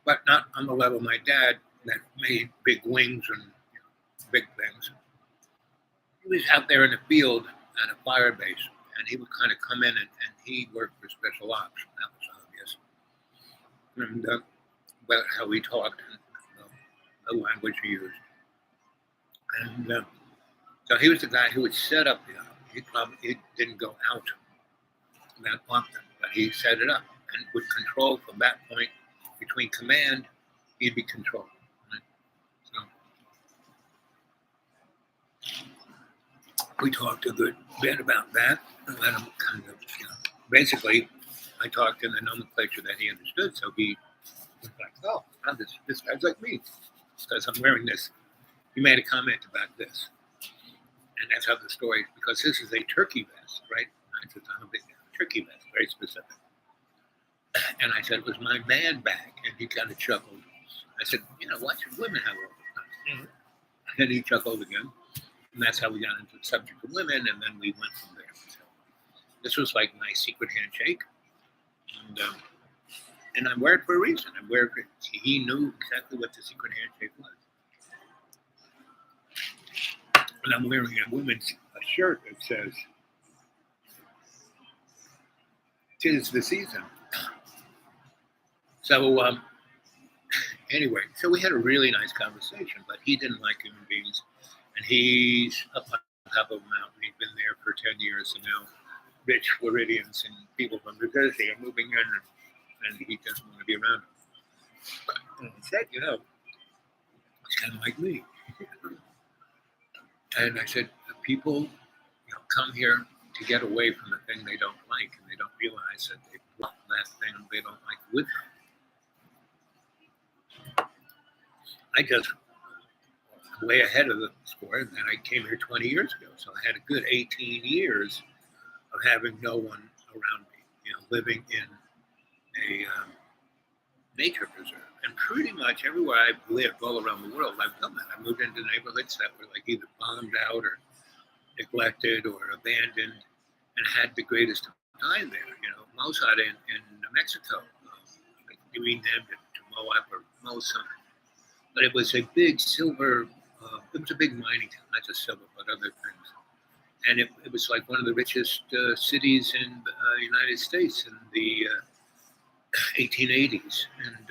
but not on the level of my dad that made big wings and big things. He was out there in the field at a fire base. And he would kind of come in and he worked for special ops. That was obvious. And about how he talked and the language he used. And so he was the guy who would set up the op. He didn't go out that often, but he set it up and would control from that point between command, he'd be controlled. Right? So we talked a good bit about that. And let him kind of basically, I talked in the nomenclature that he understood. So he was like, "Oh, wow, this guy's like me because I'm wearing this." He made a comment about this, and that's how the story. Because this is a turkey vest, right? I said, "I'm a big turkey vest, very specific." And I said, "It was my man bag," and he kind of chuckled. I said, "Why should women have all the time?" And he chuckled again. And that's how we got into the subject of women, and then we went from there. So this was like my secret handshake. And I wear it for a reason. I wear it. He knew exactly what the secret handshake was. And I'm wearing a woman's shirt that says, "'Tis the season." So anyway, so we had a really nice conversation, but he didn't like human beings. And he's up on top of a mountain. He's been there for 10 years, and now rich Floridians and people from New Jersey are moving in, and he doesn't want to be around them. And I said, it's kind of like me. And I said, people come here to get away from the thing they don't like, and they don't realize that they brought that thing they don't like with them. I just way ahead of the score, and then I came here 20 years ago. So I had a good 18 years of having no one around me, living in a nature preserve. And pretty much everywhere I've lived all around the world, I've done that. I moved into neighborhoods that were like either bombed out or neglected or abandoned, and had the greatest time there. Mossad in New Mexico, we renamed it to Moab or Mosul. But it was a big silver, it was a big mining town, not just silver, but other things. And it was like one of the richest cities in the United States in the 1880s. And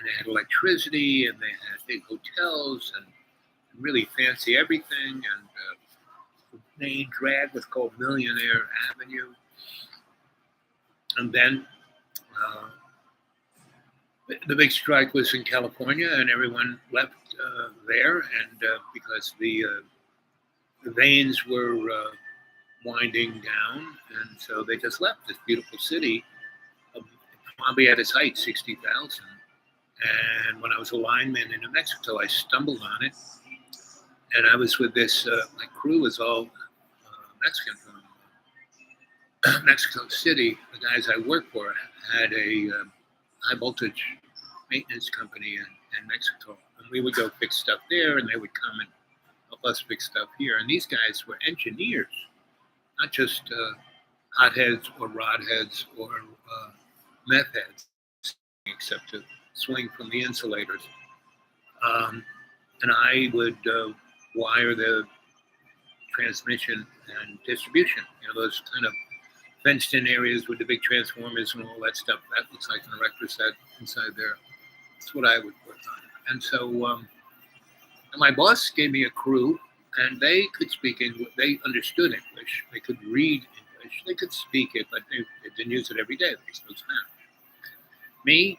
they had electricity, and they had big hotels, and really fancy everything. And the main drag was called Millionaire Avenue. And then the big strike was in California, and everyone left there, and because the veins were winding down, and so they just left this beautiful city, probably at its height, 60,000. And when I was a lineman in New Mexico, I stumbled on it, and I was with this. My crew was all Mexican from Mexico City. The guys I worked for had a high voltage maintenance company in Mexico, and we would go fix stuff there, and they would come and help us fix stuff here. And these guys were engineers, not just hotheads or rodheads or meth heads, except to swing from the insulators. And I would wire the transmission and distribution, those kind of fenced in areas with the big transformers and all that stuff. That looks like an erector set inside there. That's what I would work on. And so and my boss gave me a crew, and they could speak English. They understood English. They could read English. They could speak it, but they didn't use it every day. They spoke Spanish. Me,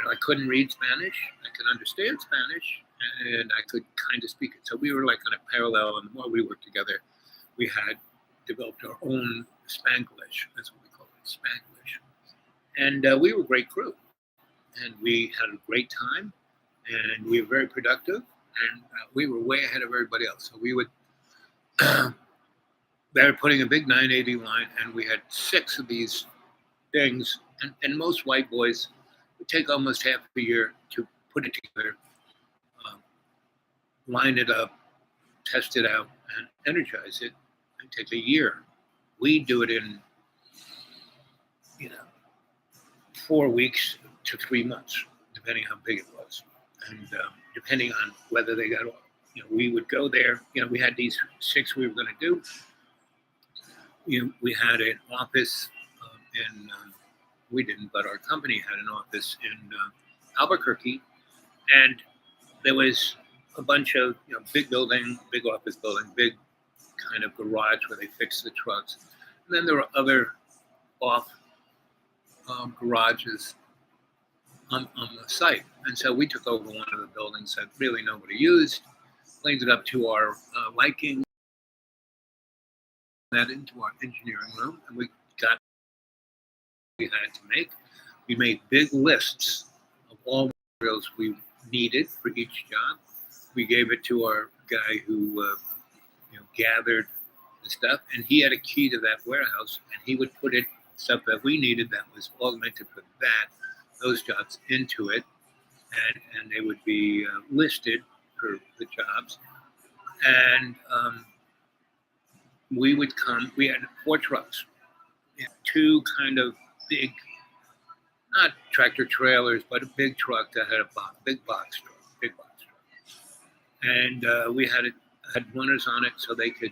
I couldn't read Spanish. I could understand Spanish, and I could kind of speak it. So we were like on a parallel, and the more we worked together, we had developed our own Spanglish. That's what we call it, Spanglish. And we were a great crew, and we had a great time, and we were very productive, and we were way ahead of everybody else. So we would, they were putting a big 980 line, and we had 6 of these things, and most white boys would take almost half a year to put it together, line it up, test it out, and energize it. It takes a year. We do it in, 4 weeks to 3 months, depending how big it was, and depending on whether they got, we would go there. We had these 6 we were going to do. We had an office in. We didn't, but our company had an office in Albuquerque, and there was a bunch of big building, big office building, big kind of garage where they fixed the trucks. And then there were other off garages on the site. And so we took over one of the buildings that really nobody used, cleaned it up to our liking. that into our engineering room, and we got we had to make. We made big lists of all materials we needed for each job. We gave it to our guy who gathered the stuff, and he had a key to that warehouse, and he would put it stuff that we needed that was augmented for those jobs into it, and they would be listed for the jobs. And we would come. We had 4 trucks, two kind of big, not tractor trailers, but a big truck that had a big box truck. And we had runners on it so they could,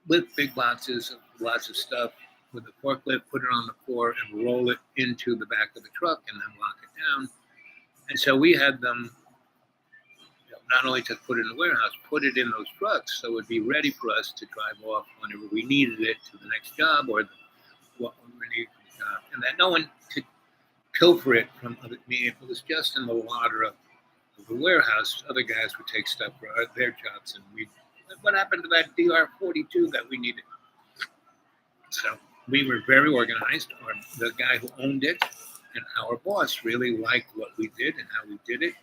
lift big boxes of lots of stuff with a forklift, put it on the floor, and roll it into the back of the truck, and then lock it down. And so we had them not only to put it in the warehouse, put it in those trucks so it would be ready for us to drive off whenever we needed it to the next job or what we needed for the job, and that no one could pilfer it from other. I mean, if it was just in the water of the warehouse, other guys would take stuff for their jobs, and what happened to that DR-42 that we needed? So we were very organized. The guy who owned it and our boss really liked what we did and how we did it,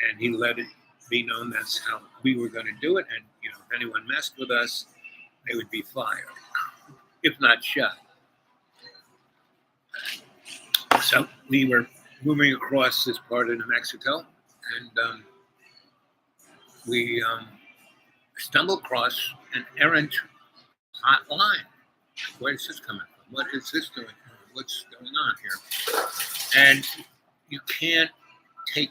and he let it be known that's how we were going to do it. And if anyone messed with us, they would be fired, if not shot. So we were moving across this part of New Mexico, and we stumbled across an errant hot line. Where is this coming from? What is this doing? What's going on here? And you can't take.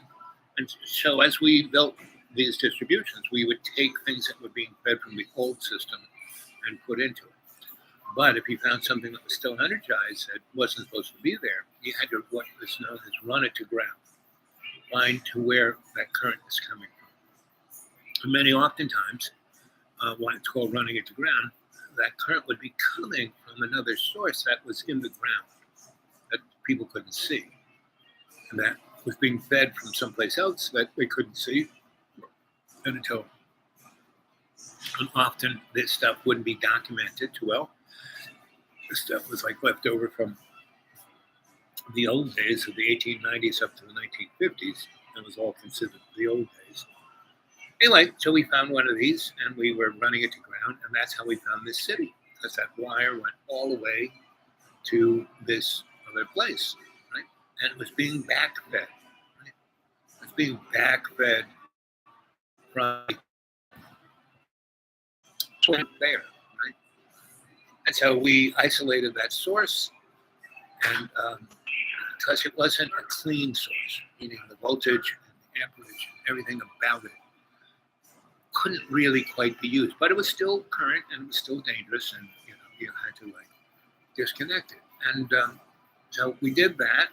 And so as we built these distributions, we would take things that were being fed from the old system and put into it. But if you found something that was still energized that wasn't supposed to be there, you had to what is known as run it to ground, find to where that current is coming from. And many oftentimes, when it's called running it to ground, that current would be coming from another source that was in the ground that people couldn't see, and that was being fed from someplace else that they couldn't see. And often this stuff wouldn't be documented too well. This stuff was like left over from the old days of the 1890s up to the 1950s. It was all considered the old days. Anyway, so we found one of these, and we were running it to ground, and that's how we found this city, because that wire went all the way to this other place, right? And it was being backfed, right? It was being backfed from there, right? And so we isolated that source, and because it wasn't a clean source, meaning the voltage and the amperage and everything about it couldn't really quite be used, but it was still current and it was still dangerous, and you had to disconnect it. And so we did that.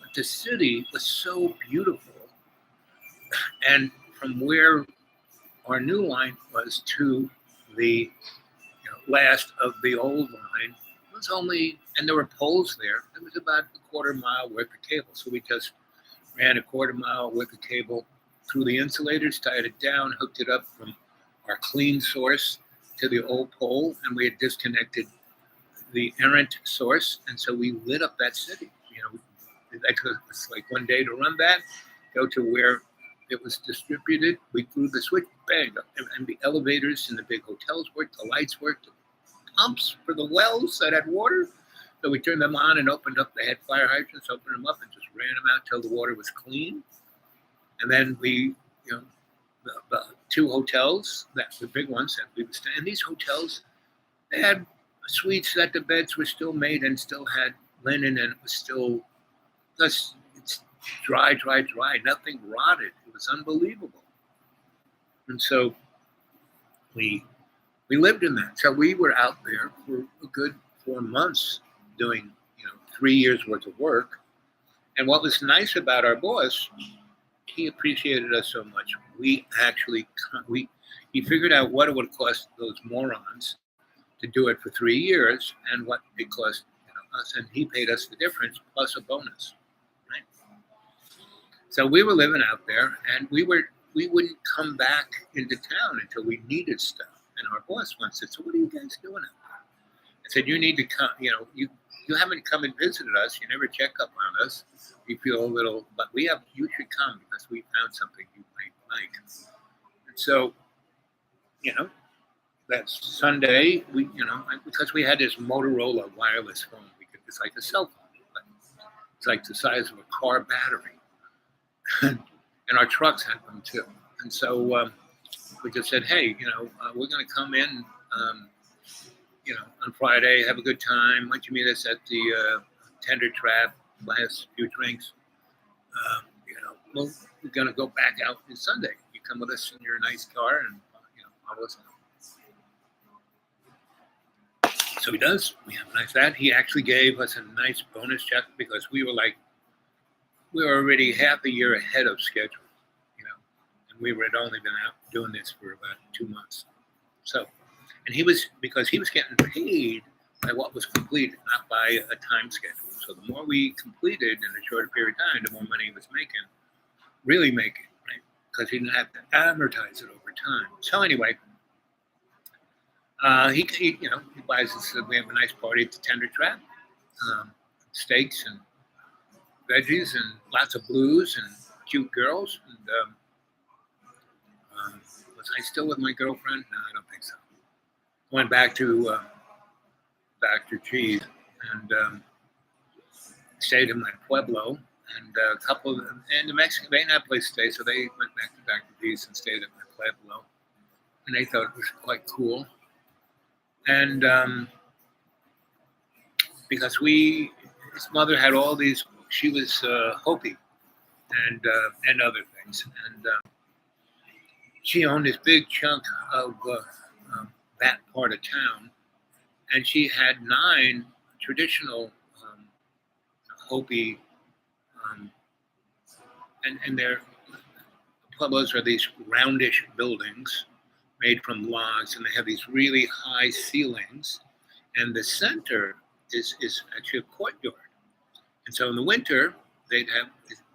But the city was so beautiful, and from where our new line was to the last of the old line was only, and there were poles there. It was about a quarter mile worth of cable. So we just ran a quarter mile worth of cable through the insulators, tied it down, hooked it up from our clean source to the old pole, and we had disconnected the errant source, and so we lit up that city. That took us like one day to run that, go to where it was distributed. We threw the switch, bang, and the elevators in the big hotels worked, the lights worked, the pumps for the wells that had water. So we turned them on and opened up. They had fire hydrants, opened them up and just ran them out till the water was clean. And then we, the 2 hotels, the big ones that we would stay in, these hotels, they had suites that the beds were still made and still had linen, and it was still just it's dry, nothing rotted. It was unbelievable. And so we lived in that. So we were out there for a good 4 months doing 3 years worth of work. And what was nice about our boss, he appreciated us so much. We actually, he figured out what it would cost those morons to do it for 3 years and what it cost us, and he paid us the difference plus a bonus, right? So we were living out there, and we wouldn't come back into town until we needed stuff. And our boss once said, "So what are you guys doing out there?" I said, "You need to come. You haven't come and visited us. You never check up on us. We feel a little, but you should come because we found something you might like." And so, that Sunday, because we had this Motorola wireless phone, it's like a cell phone, but it's like the size of a car battery, and our trucks had them too. And so we just said, "Hey, we're going to come in, on Friday, have a good time. Why don't you meet us at the Tender Trap, buy us a few drinks? We're going to go back out on Sunday. You come with us in your nice car, and follow us out." So he does. We have a nice that. He actually gave us a nice bonus check because we were already half a year ahead of schedule, and we had only been out doing this for about 2 months. So, and because he was getting paid by what was completed, not by a time schedule. So the more we completed in a shorter period of time, the more money he was really making, right? Because he didn't have to amortize it over time. So anyway, he buys us. We have a nice party at the Tender Trap, steaks and veggies and lots of blues and cute girls. And was I still with my girlfriend? No, I don't think so. Went back to Cheese and stayed in my Pueblo. And a couple of them, and the Mexican, they didn't have a place to stay, so they went back to Cheese and stayed at my Pueblo. And they thought it was quite cool. And because his mother had all these, she was Hopi and other things. And she owned this big chunk of that part of town. And she had 9 traditional Hopi, and their pueblos are these roundish buildings made from logs, and they have these really high ceilings, and the center is actually a courtyard. And so in the winter, it'd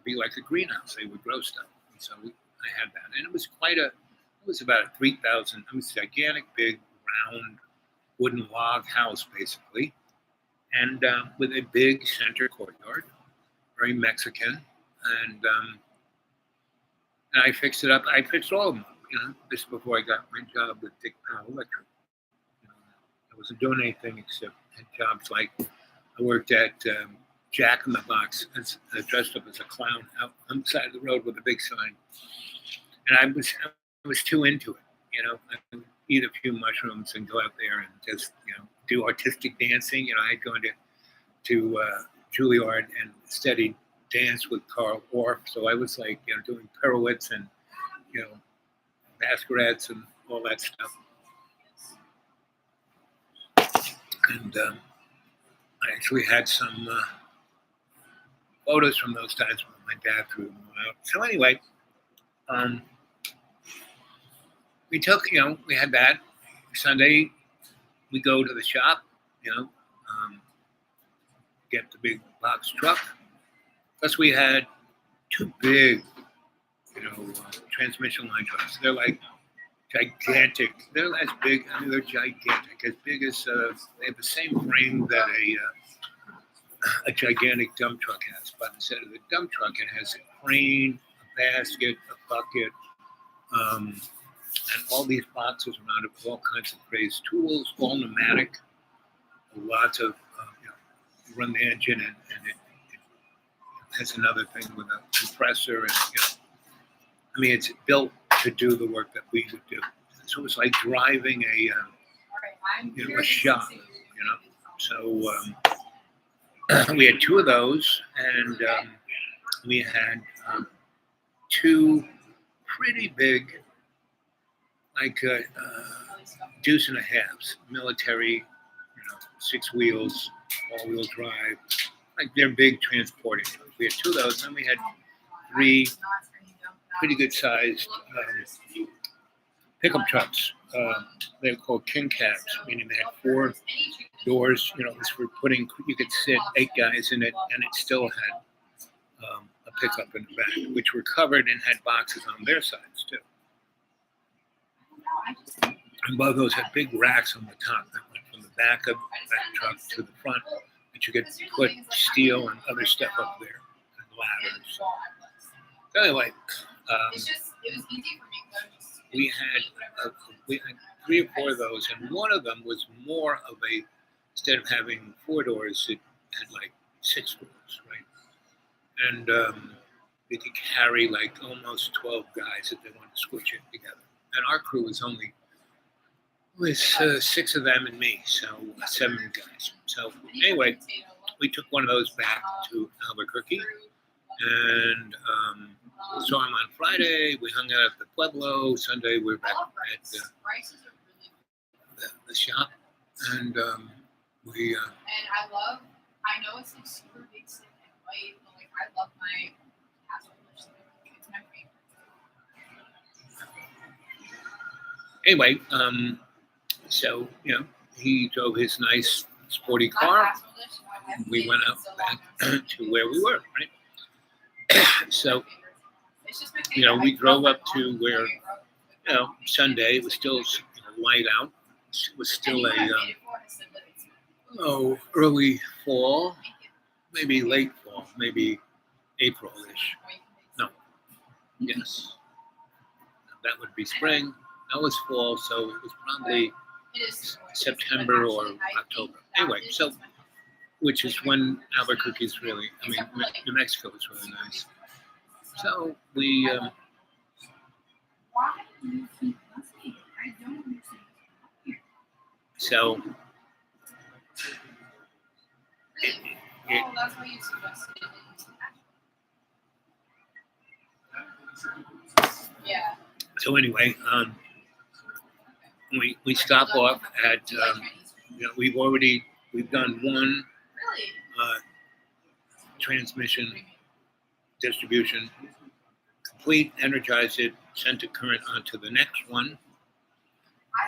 be like a greenhouse. They would grow stuff. And so I had that, and it was about a 3,000. It was a gigantic, big, round, wooden log house, basically, and with a big center courtyard, very Mexican, and I fixed it up. I fixed all of them. This before I got my job with Dick Powell Electric. I wasn't doing anything except had jobs like I worked at Jack in the Box, dressed up as a clown out on the side of the road with a big sign, and I was too into it. I would eat a few mushrooms and go out there and just do artistic dancing. I'd go to Juilliard and studied dance with Carl Orff, so I was like doing pirouettes and masquerades and all that stuff. And I actually had some photos from those times when my dad threw them all out. So anyway, we took, we had that. Sunday, we go to the shop, get the big box truck. Plus we had 2 big transmission line trucks. They're like gigantic. They're as big. They're gigantic. As big as they have the same frame that a gigantic dump truck has. But instead of the dump truck, it has a crane, a basket, a bucket, and all these boxes around it with all kinds of crazy tools, all pneumatic. Lots of you run the engine and it has another thing with a compressor and it's built to do the work that we would do. So it was like driving a shop, So we had 2 of those, and we had 2 pretty big, like deuce and a halves, military, 6 wheels, all-wheel drive, like they're big transporting trucks. We had 2 of those, and we had 3 pretty good sized pickup trucks. They're called king cabs, meaning they had 4 doors. This for putting, you could sit 8 guys in it, and it still had a pickup in the back, which were covered and had boxes on their sides too. And both of those had big racks on the top that went from the back of that truck to the front, that you could put steel and other stuff up there, and ladders. So anyway, we had 3 or 4 of those, and one of them was more of a, instead of having 4 doors, it had like 6 doors, right? And they could carry like almost 12 guys if they wanted to squish it together. And our crew was 6 of them and me, so 7 guys. So anyway, we took one of those back to Albuquerque, and saw him on Friday. We hung out at the Pueblo. Sunday we were back at the shop, and we. I know it's like super big stick and white, but like I love my castle dish. It's my favorite. Anyway, so he drove his nice sporty car. We went out back to where we were, right? So, we drove up to where, Sunday, it was still light out. It was still early fall, maybe late fall, maybe April-ish. No, yes. That would be spring. That was fall, so it was probably September or October. Anyway, so, which is when Albuquerque's really, New Mexico is really nice. So we, so, so anyway, we stop off at, we've done one transmission distribution, complete, energized it, sent a current onto the next one,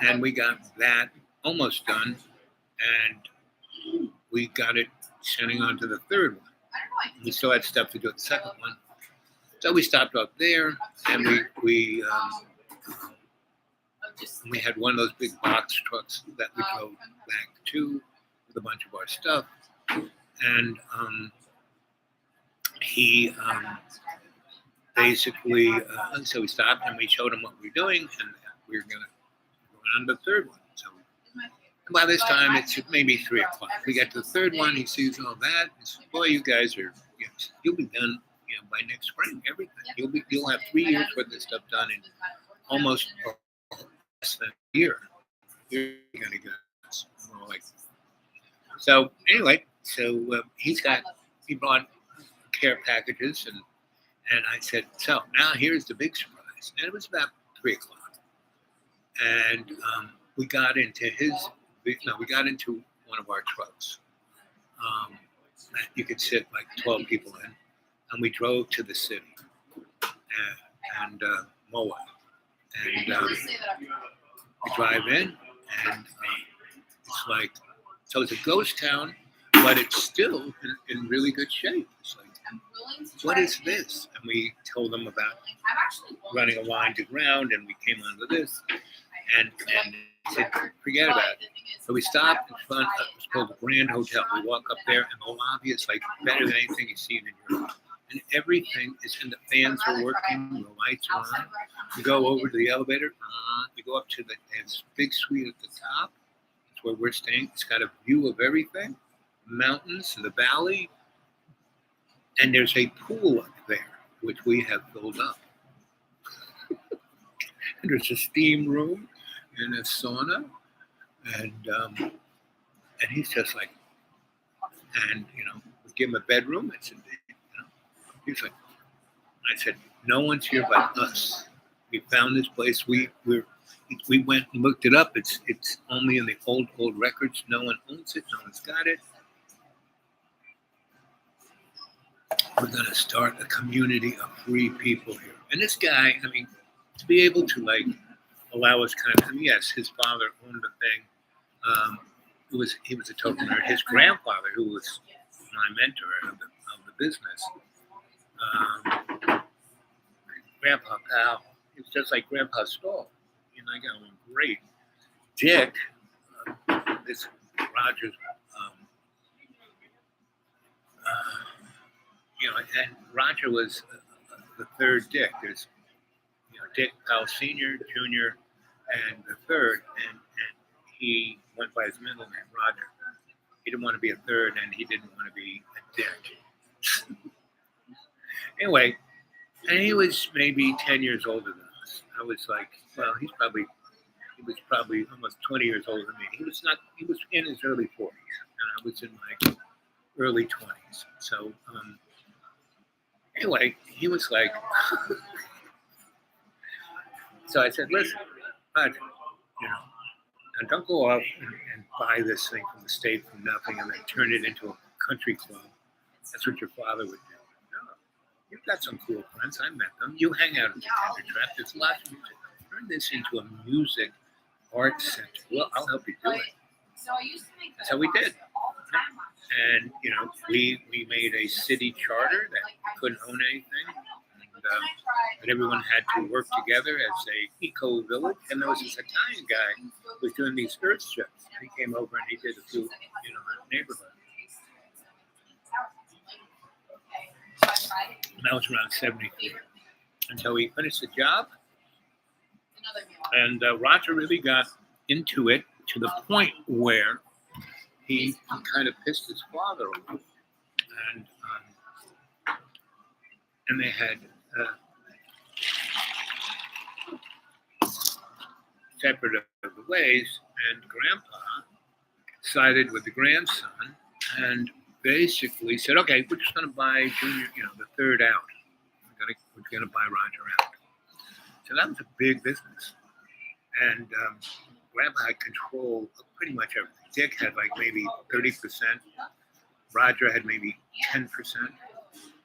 and we got that almost done, and we got it sending on to the third one. We still had stuff to do at the second one, so we stopped up there, and we had one of those big box trucks that we drove back to with a bunch of our stuff, and he basically, so we stopped and we showed him what we were doing, and we were going to go on to the third one. So by this time, it's maybe 3 o'clock. We get to the third one, he sees all that, and says, boy, you guys are, you'll be done by next spring, everything. You'll have 3 years worth of stuff done in almost less than a year. You're going to get more like. So anyway, he brought care packages, and I said, so now here's the big surprise. And it was about 3 o'clock. And we got into one of our trucks. That you could sit like 12 people in. And we drove to the city and Moab. And we drive in, and it's like, so it's a ghost town, but it's still in really good shape. It's like, what is this? And we told them about running a line to ground, and we came onto this, and said, forget about it. So we stopped in front of, it's called the Grand Hotel. We walk up there, and the lobby is like better than anything you've seen in Europe. And everything is, and the fans are working, the lights are on. We go over to the elevator, we go up to this big suite at the top. It's where we're staying. It's got a view of everything, mountains, the valley, and there's a pool up there, which we have filled up. And there's a steam room and a sauna, and he's just like, and we give him a bedroom. It's he's like, I said, no one's here but us. We found this place. We went and looked it up. It's only in the old records. No one owns it. No one's got it. We're going to start a community of free people here. And this guy, to be able to allow us yes, his father owned the thing. He was a total nerd. His grandfather, who was my mentor of the business, Grandpa Powell, he was just like Grandpa Stoll. I got along great. Dick, this Rogers, and Roger was the third Dick. There's, Dick Powell Sr., Jr., and the third, and he went by his middle name, Roger. He didn't want to be a third, and he didn't want to be a Dick. Anyway, and he was maybe 10 years older than us. I was like, well, he was probably almost 20 years older than me. He was in his early 40s, and I was in my early 20s. So, anyway, he was like, so I said, listen, Roger, now don't go off and buy this thing from the state for nothing and then turn it into a country club. That's what your father would do. No, you've got some cool friends. I met them. You hang out at the Tender Trap. There's lots of music. Turn this into a music arts center. Well, I'll help you do it. That's how we did. And, we made a city charter that couldn't own anything. But everyone had to work together as a eco village. And there was this Italian guy who was doing these earth strips. And he came over and he did a few, in the neighborhood. And that was around 73. Until he finished the job. And Roger really got into it to the point where he kind of pissed his father off. And they had separate of the ways, and Grandpa sided with the grandson and basically said, okay, we're just going to buy Junior, the third out. We're going to buy Roger out. So that was a big business. And Grandpa had control of pretty much everything. Dick had like maybe 30%. Roger had maybe 10%.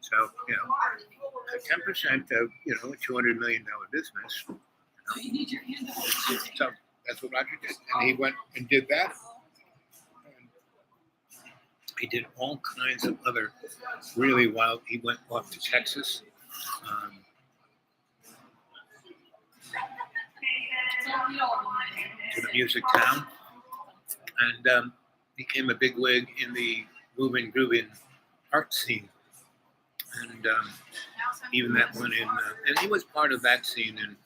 So, 10% of, a $200 million business. So that's what Roger did. And he went and did that. And he did all kinds of other really wild. He went off to Texas. To the music town. And became a bigwig in the moving, grooving art scene. And even that one in, and he was part of that scene. And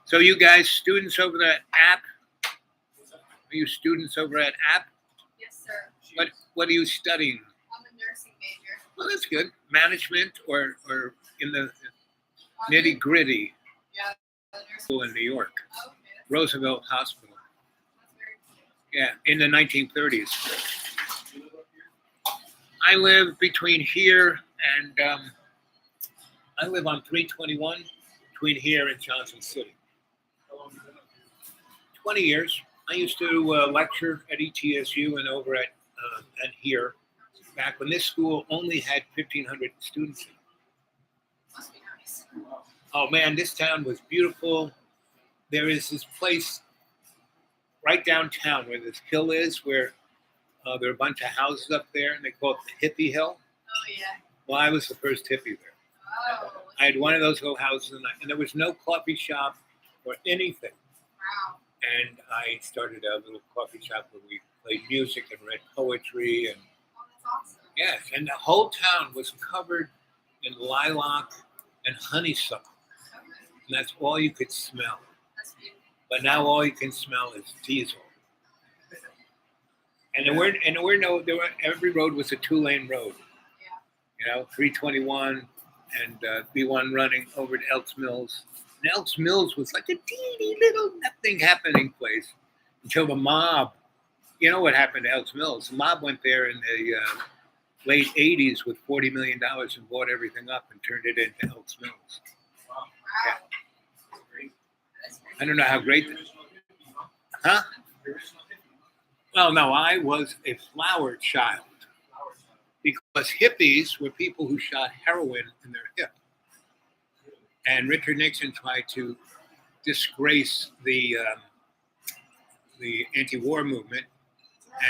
so you guys, students over at App, are you students over at App? Yes, sir. What are you studying? I'm a nursing major. Well, that's good. Management or in the nitty gritty. Yeah, School in New York, okay, Roosevelt Hospital. that's very cool. Yeah, in the 1930s. I live between here and I live on 321 between here and Johnson City. 20 years. I used to lecture at ETSU and over at here back when this school only had 1,500 students. Must be nice. Oh man, this town was beautiful. There is this place right downtown where this hill is, where there are a bunch of houses up there, and they call it the Hippie Hill. Oh yeah. Well, I was the first hippie there. Oh. I had one of those little houses, and there was no coffee shop or anything. Wow. And I started a little coffee shop where we played music and read poetry, and Oh, that's awesome. yes, and the whole town was covered in lilac and honeysuckle, and that's all you could smell. That's beautiful. But now all you can smell is diesel. And every road was a 2-lane road. Yeah. 321 and B1 running over to Elks Mills. And Elks Mills was like a teeny little nothing happening place until the mob. You know what happened to Elks Mills? The mob went there in the late 80s with $40 million and bought everything up and turned it into Elks Mills. Wow. Yeah. That's very I don't know how great that is. Huh? Well, no, I was a flower child because hippies were people who shot heroin in their hip. And Richard Nixon tried to disgrace the anti-war movement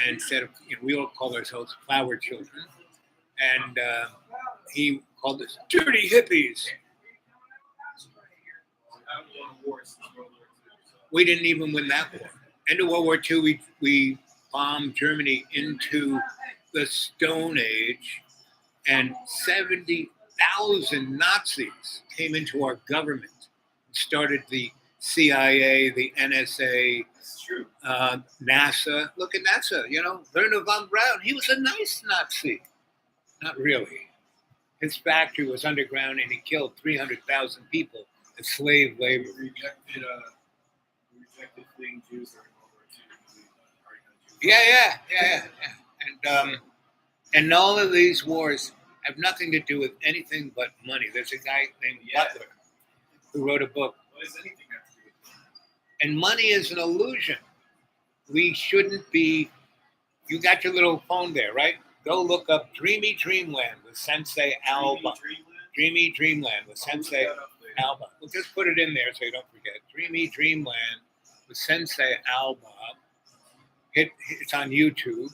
and said, we all call ourselves flower children. And he called us dirty hippies. We didn't even win that war. End of World War II, we bombed Germany into the Stone Age, and 70,000 Nazis came into our government, started the CIA, the NSA, NASA. Look at NASA, Werner von Braun. He was a nice Nazi. Not really. His factory was underground and he killed 300,000 people as slave labor. Rejected fleeing Jews during World War II. Yeah. And all of these wars have nothing to do with anything but money. There's a guy named Butler who wrote a book. What does anything have to do with money? And money is an illusion. We shouldn't be. You got your little phone there, right? Go look up Dreamy Dreamland with Sensei Alba. Dreamy Dreamland with Sensei Alba. We'll just put it in there so you don't forget. Dreamy Dreamland with Sensei Alba. It's on YouTube.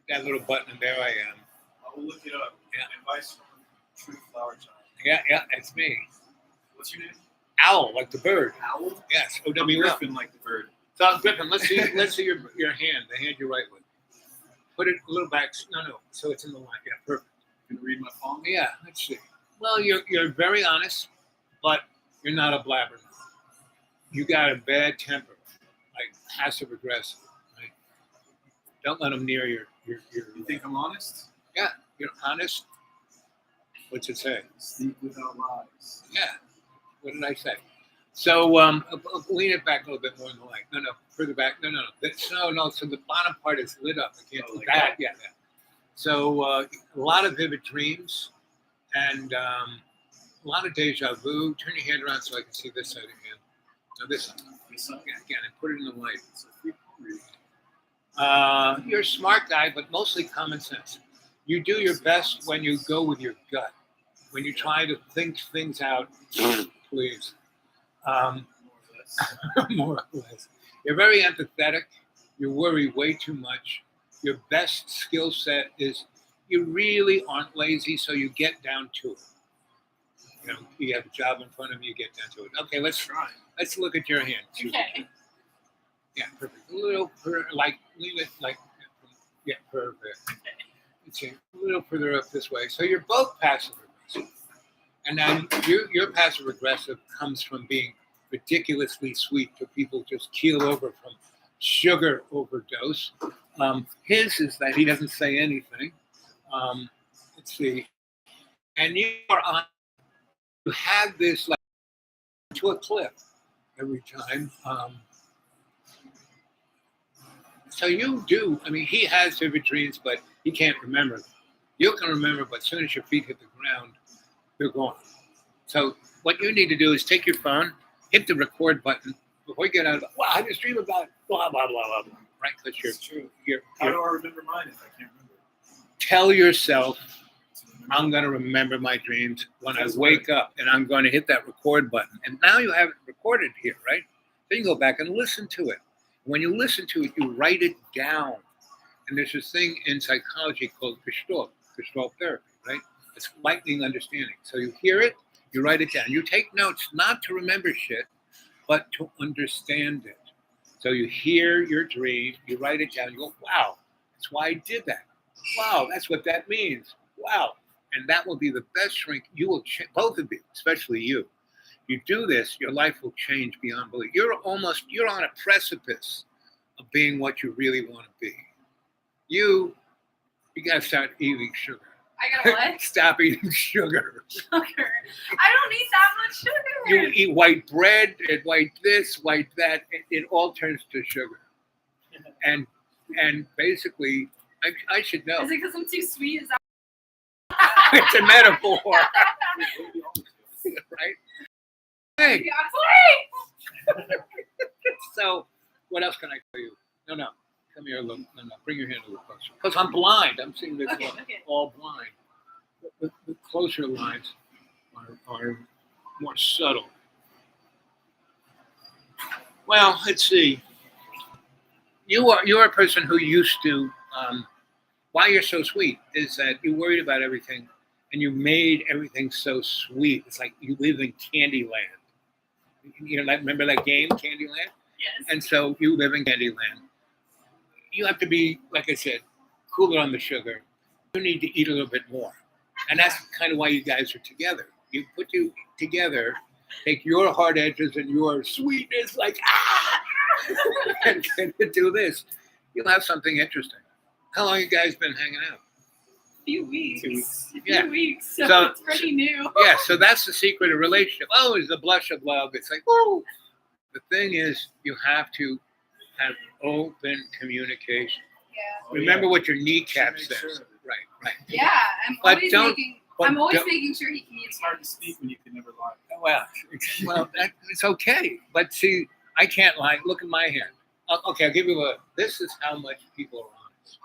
That little button, and there I am. I will look it up. Yeah. Advice from True Flower Child. Yeah, it's me. What's your name? Owl, like the bird. Owl? Yes, I'm O-W-L. Griffin, like the bird. So Griffin, let's see your hand, the hand you're right with. Put it a little back. No. So it's in the line. Yeah, perfect. Can you read my palm? Yeah, let's see. Well, you're very honest, but you're not a blabbermouth. You got a bad temper, like passive aggressive. Right? Don't let them near your. You think I'm honest? Yeah, you're honest. What's it say? Speak without lies. Yeah. What did I say? So lean it back a little bit more in the light. No, further back. No. No. So the bottom part is lit up. I can't do like that. that? Yeah. So a lot of vivid dreams and a lot of deja vu. Turn your hand around so I can see this side of your hand. No, this side. Yeah, again, and put it in the light. You're a smart guy, but mostly common sense. You do your best when you go with your gut. When you try to think things out, please. More or less. You're very empathetic. You worry way too much. Your best skill set is you really aren't lazy, so you get down to it. You have a job in front of you, get down to it. Okay, let's look at your hand. Okay. Yeah, perfect. Lean it yeah, perfect. It's a little further up this way. So you're both passive aggressive. And then your passive aggressive comes from being ridiculously sweet to people just keel over from sugar overdose. His is that he doesn't say anything. Let's see. And you have this like to a cliff every time. So you do. I mean, he has vivid dreams, but he can't remember them. You can remember, but as soon as your feet hit the ground, they're gone. So what you need to do is take your phone, hit the record button before you get out of it. Wow, I just dream about blah, blah, blah, blah, blah. Right? Because How do I remember mine if I can't remember? Tell yourself, I'm going to remember my dreams when I wake up, and I'm going to hit that record button. And now you have it recorded here, right? Then you go back and listen to it. When you listen to it, you write it down. And there's this thing in psychology called Gestalt therapy, right? It's lightning understanding. So you hear it, you write it down. You take notes not to remember shit, but to understand it. So you hear your dream, you write it down, you go, wow, that's why I did that. Wow, that's what that means. Wow. And that will be the best shrink. You will, both of you, especially you. You do this, your life will change beyond belief. You're on a precipice of being what you really want to be. You got to start eating sugar. I gotta what? Stop eating sugar. Sugar. I don't eat that much sugar. You eat white bread and white this, white that. It all turns to sugar. And basically, I should know. Is it because I'm too sweet? Is that It's a metaphor. Right? Hey. So, what else can I tell you? No. Come here, look. No. Bring your hand a little closer. Because I'm blind. I'm seeing this all blind. The closer lines are more subtle. Well, let's see. You're a person who used to. Why you're so sweet is that you worried about everything, and you made everything so sweet. It's like you live in Candyland. Remember that game, Candyland? Yes. And so you live in Candyland. You have to be, like I said, cooler on the sugar. You need to eat a little bit more. And that's kind of why you guys are together. You put you together, take your hard edges and your sweetness, like, and do this. You'll have something interesting. How long you guys been hanging out? Few weeks. 2 weeks. A Yeah. few weeks. So, So- it's pretty new. Yeah, so that's the secret of relationship. Oh, it's the blush of love. It's like, whoa. The thing is, you have to have open communication. Yeah. Oh, Remember yeah. what your kneecap Make says. sure. Right, right. Yeah. I'm But always don't- making. but I'm always don't- making sure he It's communicates. hard to speak when you can never lie. Well, it's okay. But see, I can't lie. Look at my hand. Okay, I'll give you this is how much people are honest.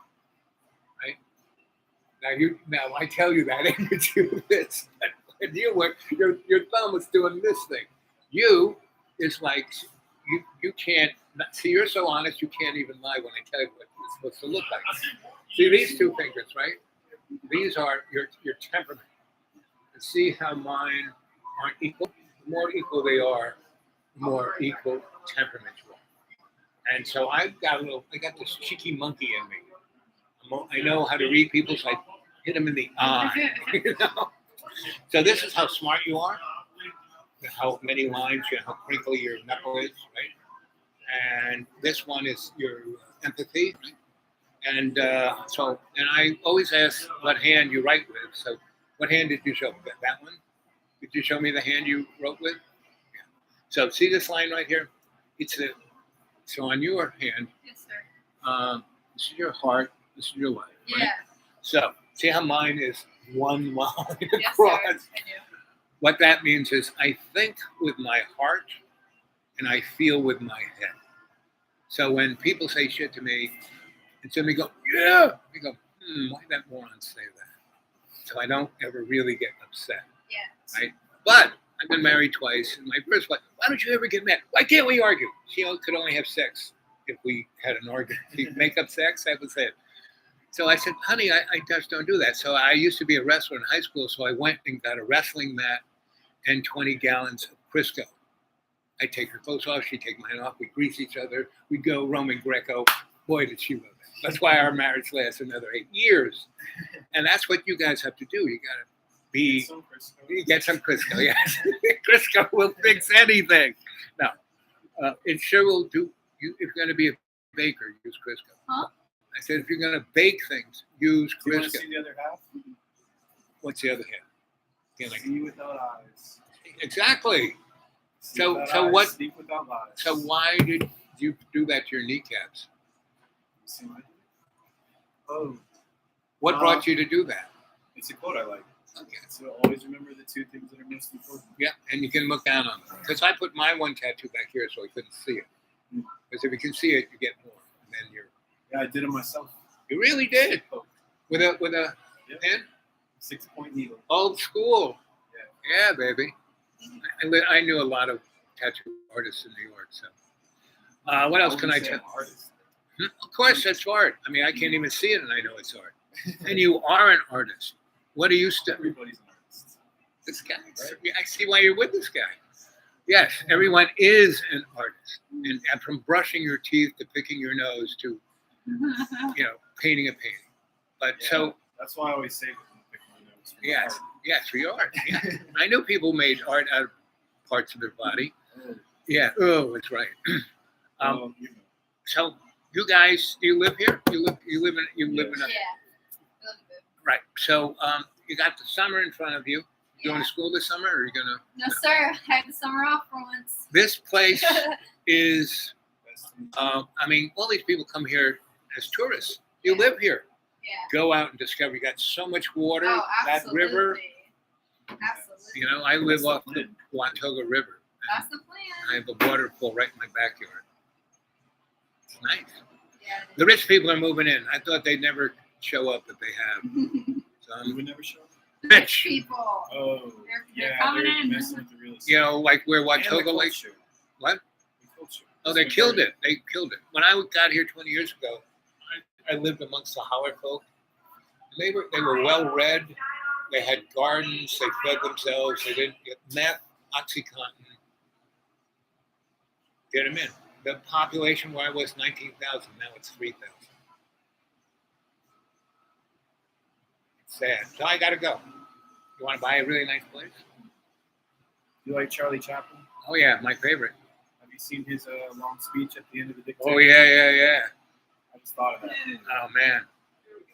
Right? Now I tell you that and you do this. And you were, your thumb was doing this thing. You is like, you can't, see, you're so honest, you can't even lie when I tell you what it's supposed to look like. See these two fingers, right? These are your temperament. And see how mine aren't equal? The more equal they are, the more equal temperament you are. And so I got this cheeky monkey in me. I know how to read people, so I hit them in the eye. You know? So this is how smart you are, how many lines, how crinkly your knuckle is, right? And this one is your empathy, right? And and I always ask what hand you write with. So what hand did you show? That one? Did you show me the hand you wrote with? Yeah. So see this line right here? So on your hand, Yes, sir. this is your heart, this is your life. Right? Yeah. So see how mine is one line Yes, across? sir. I do. What that means is I think with my heart and I feel with my head. So when people say shit to me, and somebody go, yeah, I go, why did that moron say that? So I don't ever really get upset, Yeah. right? But I've been married twice, and my first wife, why don't you ever get mad? Why can't we argue? She could only have sex if we had an argument. Make up sex, that was it. So I said, honey, I just don't do that. So I used to be a wrestler in high school, so I went and got a wrestling mat and 20 gallons of Crisco. I'd take her clothes off, she'd take mine off, we'd grease each other, we'd go Roman Greco. Boy, did she love it. That's why our marriage lasts another 8 years. And that's what you guys have to do. You got to be, you get some Crisco, yes. Crisco will fix anything. No, it sure will do. If you're going to be a baker, use Crisco. Huh? I said, if you're going to bake things, use Do you want to Crisco. see the other half? What's the other hand? Yeah, like, See without eyes. exactly. See So- without so eyes, what- Speak without lies. So why did you do that to your kneecaps? See my- Oh, What brought you to do that? it's a quote I like. Okay. So always remember the two things that are most important. Yeah, and you can look down on them. Because I put my one tattoo back here so I couldn't see it. Because if you can see it, you get more. And then Yeah, I did it myself. you really did. Oh, With a yeah. pen? 6-point needle. Old school. Yeah, baby. I knew a lot of tattoo artists in New York. So what else can I wouldn't say tell? I'm an artist. Of course, that's art. I mean, I can't even see it and I know it's art. And you are an artist. What do you study? Everybody's an artist. This guy. I see why you're with this guy. Yes, everyone is an artist. And from brushing your teeth to picking your nose to, painting a painting. But Yeah, so, that's why I always say when I pick my nose. yes, for your art. Yeah. I know people made art out of parts of their body. Oh, Yeah, oh, that's right. well, you know. So you guys, do you live here? You live in a, Yeah. Really good. right. So you got the summer in front of you. You going Yeah. to school this summer, or are you gonna? No, sir. I had the summer off for once. This place Yeah. is. I mean, all these people come here as tourists. You live here. Go out and discover. You got so much water. Oh, that absolutely. river. Absolutely. You know, I live That's the off the plan. Watauga River. That's the plan. I have a waterfall right in my backyard. It's nice. Yeah. The rich people are moving in. I thought they'd never show up, but they have. So You I'm would never show up? Rich people. Oh, They're yeah, coming they're in. messing with the real estate. you know, like where And the Watauga Lake. culture. What? The culture. Oh, That's they my killed favorite. it. They killed it. When I got here 20 years ago, I lived amongst the Howard folk. They were well read. They had gardens. They fed themselves. They didn't get meth, OxyContin. Get them in. the population where I was 19,000. Now it's 3,000. It's sad. So I got to go. You want to buy a really nice place? You like Charlie Chaplin? Oh yeah, my favorite. Have you seen his long speech at the end of the dictator? Oh yeah. I just thought of that. Oh man,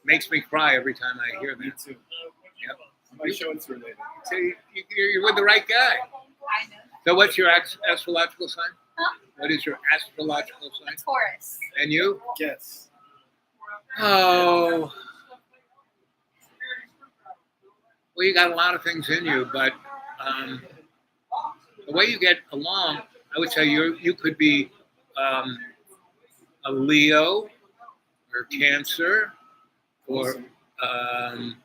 makes me cry every time I hear Me that. too. Yep. I might show it to her later. See, you're with the right guy. I know. So what's your astrological sign? What is your astrological sign? Taurus. And you? Yes. Oh. Well, you got a lot of things in you, but the way you get along, I would say you could be a Leo or Cancer or I'm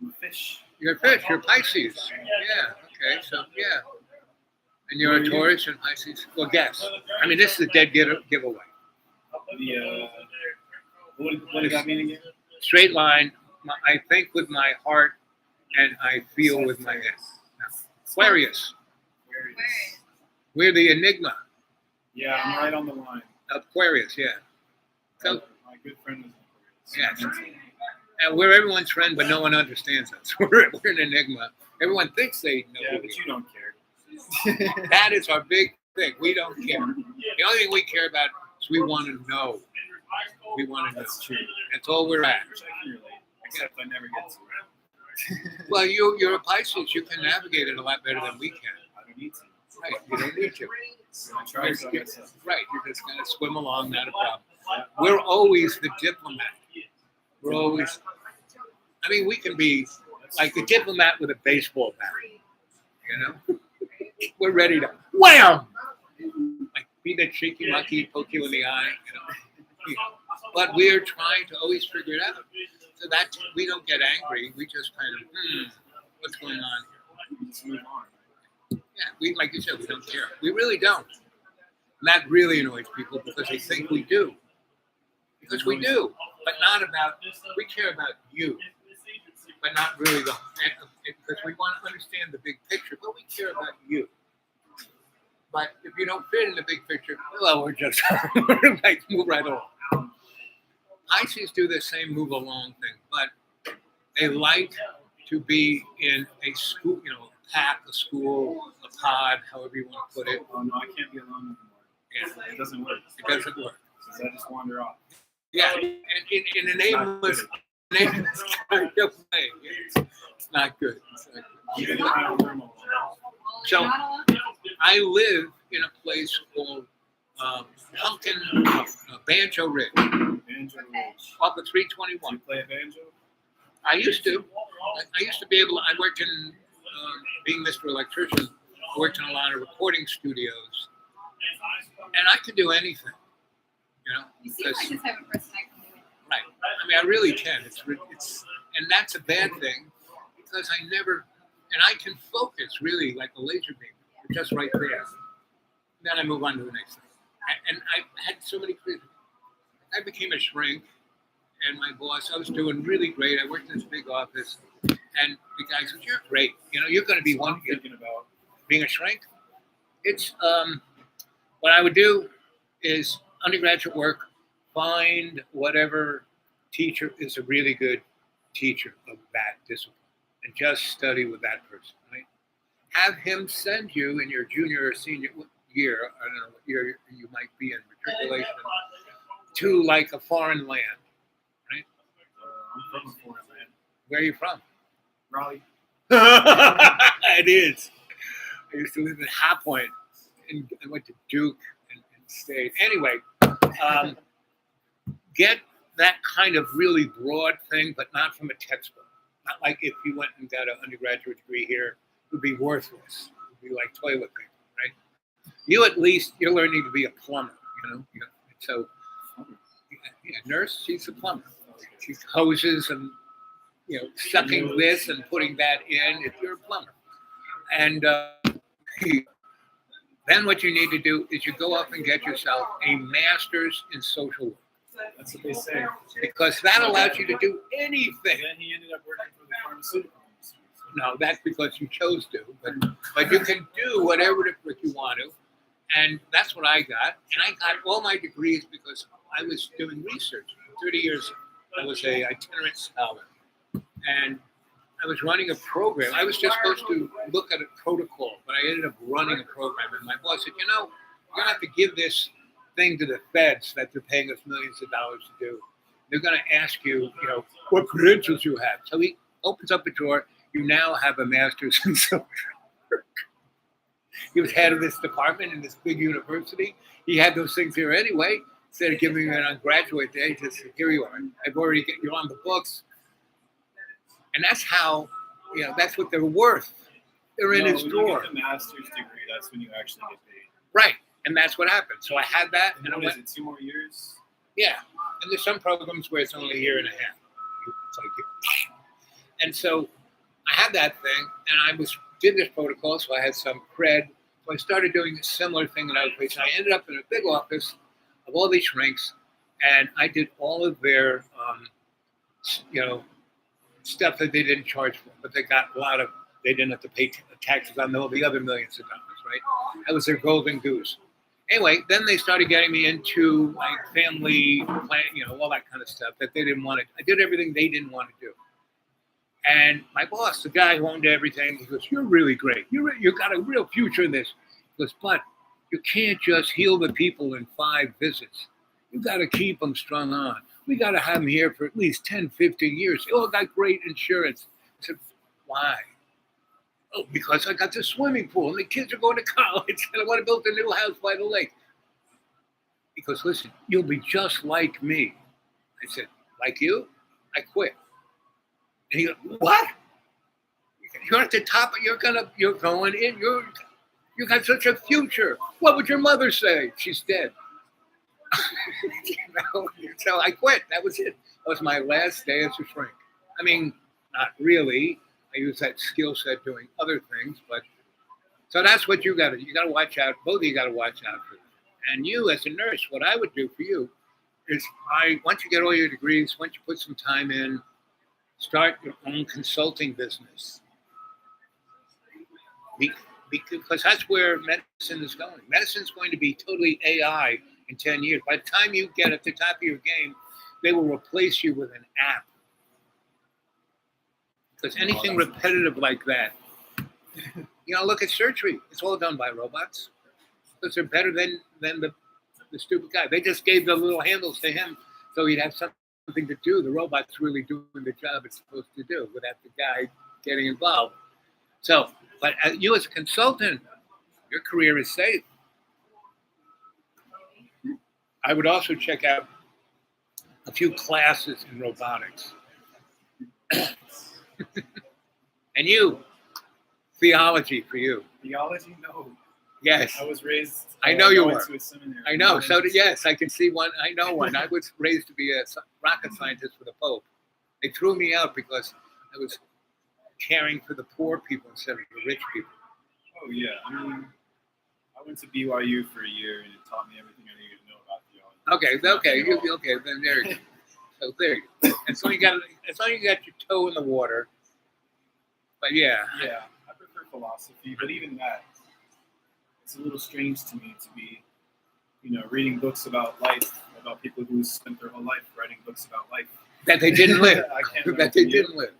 a fish. you're a fish. You're Pisces. Yeah. Okay. So yeah. And you're a Taurus and Pisces. Well, guess. I mean, this is a dead giveaway. The what does that mean again? Straight line. I think with my heart, and I feel with my head. Aquarius. We're the enigma. Yeah, I'm right on the line. Aquarius. Yeah. So My good friend was an Aquarius. yes. And we're everyone's friend, but no one understands us. We're an enigma. Everyone thinks they know. Yeah, who but we you don't care. are. That is our big thing. We don't care. The only thing we care about is we want to know. We want to know. That's true. That's all we're at. Which I can relate. Except I never get to it. Well, you're a Pisces. You can navigate it a lot better than we can. I don't need to. Right. You don't need to. I try so myself. Right. You're just going to swim along, not a problem. We're always the diplomat. We're always, I mean, we can be like the diplomat with a baseball bat. You know? We're ready to wham! Like be that cheeky monkey, poke you in the eye. You know? But we're trying to always figure it out. So that we don't get angry. We just kind of, what's going on here? Just move on. Yeah, we like you said, we don't care. We really don't. And that really annoys people because they think we do. Because we do, but not about. We care about you, but not really the. Because we want to understand the big picture, but we care about you. But if you don't fit in the big picture, well, we're just like move right along. Pisces do the same move along thing, but they like to be in a school, you know, a pack, a school, a pod, however you want to put it. Oh no, I can't be alone anymore. Yeah, It doesn't work. it doesn't work. Because I just wander off. Yeah, and in an aimless kind of way. It's not good. It's not good. Even if I don't room alone. So I live in a place called Pumpkin Banjo Ridge, Banjo Ridge. off of Do 321. you play a banjo? I used to. I used to be able. I worked in being Mr. Electrician. I worked in a lot of recording studios, and I could do anything. You know, You seem like this type of person I can do it. right. I mean, I really can. It's and that's a bad thing because I never, and I can focus really like a laser beam, just right there. Then I move on to the next thing. And I had so many crazy. I became a shrink, and my boss, I was doing really great. I worked in this big office, and the guy said, "You're great. You know, you're going to be one." I'm thinking about Being a shrink, it's what I would do is undergraduate work, find whatever teacher is a really good teacher of that discipline and just study with that person, right? Have him send you in your junior or senior year, I don't know what year you might be in matriculation, to like a foreign land, right? I'm from a foreign land. Where are you from? Raleigh. It is. I used to live in High Point, and I went to Duke and stayed. Anyway, get that kind of really broad thing, but not from a textbook. Not like if you went and got an undergraduate degree here, it would be worthless. It would be like toilet paper, right? You at least, you're learning to be a plumber, you know? So, yeah, nurse, she's a plumber. She hoses and, you know, sucking this and putting that in if you're a plumber. And then what you need to do is you go up and get yourself a master's in social work. That's what they say. Because that allows you to do anything. Then he ended up working for the pharmaceutical industry. No, that's because you chose to. But you can do whatever the frick you want to. And that's what I got. And I got all my degrees because I was doing research. For 30 years, I was a itinerant scholar. And I was running a program. I was just supposed to look at a protocol, but I ended up running a program. And my boss said, you're going to have to give this thing to the feds that they're paying us millions of dollars to do. They're going to ask you, what credentials you have. So he opens up a drawer. You now have a master's in social work. He was head of this department in this big university. He had those things here anyway. Instead of giving me an undergraduate day, just here you are. You're on the books. And that's how, that's what they're worth. They're in his when drawer. you get the master's degree, that's when you actually get paid. Right. And that's what happened. So I had that. And I what went, is it, 2 more years? Yeah. And there's some programs where it's only a year and a half. It's like, and so I had that thing, and I did this protocol, so I had some cred. So I started doing a similar thing in other places. I ended up in a big office of all these shrinks, and I did all of their, stuff that they didn't charge for, but they got they didn't have to pay taxes on all the other millions of dollars, right? I was their golden goose. Anyway, then they started getting me into like family plan, all that kind of stuff that they didn't want to. I did everything they didn't want to do. And my boss, the guy who owned everything, he goes, "You're really great. You got a real future in this." He goes, "But you can't just heal the people in 5 visits. You got to keep them strung on. We got to have them here for at least 10, 15 years. They all got great insurance." I said, "Why?" "Oh, because I got the swimming pool and the kids are going to college and I want to build a new house by the lake." He goes, "Listen, you'll be just like me." I said, "Like you?" I quit. And he goes, "What? You're at the top. You're going in. You got such a future. What would your mother say? She's dead." So I quit. That was it. That was my last day as a shrink. I mean, not really. I use that skill set doing other things, but so that's what you got to watch out. Both of you got to watch out for that. And you, as a nurse, what I would do for you is, once you get all your degrees, once you put some time in, start your own consulting business. Because that's where medicine is going. Medicine is going to be totally AI in 10 years. By the time you get at the top of your game, they will replace you with an app. Because anything repetitive like that, look at surgery. It's all done by robots. Because they're better than the stupid guy. They just gave the little handles to him so he'd have something to do. The robot's really doing the job it's supposed to do without the guy getting involved. So, but you as a consultant, your career is safe. I would also check out a few classes in robotics. And you, theology for you. Theology? No. Yes. I was raised. I know you went were. to a seminary. I know. So yes, I can see one. I know one. I was raised to be a rocket scientist for the Pope. They threw me out because I was caring for the poor people instead of the rich people. Oh yeah. I mean, I went to BYU for a year and it taught me everything I needed to know about theology. Okay. Then there you go. So there you go. As long as you got your toe in the water. But yeah. Yeah, I prefer philosophy, but even that, it's a little strange to me to be, reading books about life, about people who spent their whole life writing books about life. That they didn't live. I can't learn That they from you. didn't live.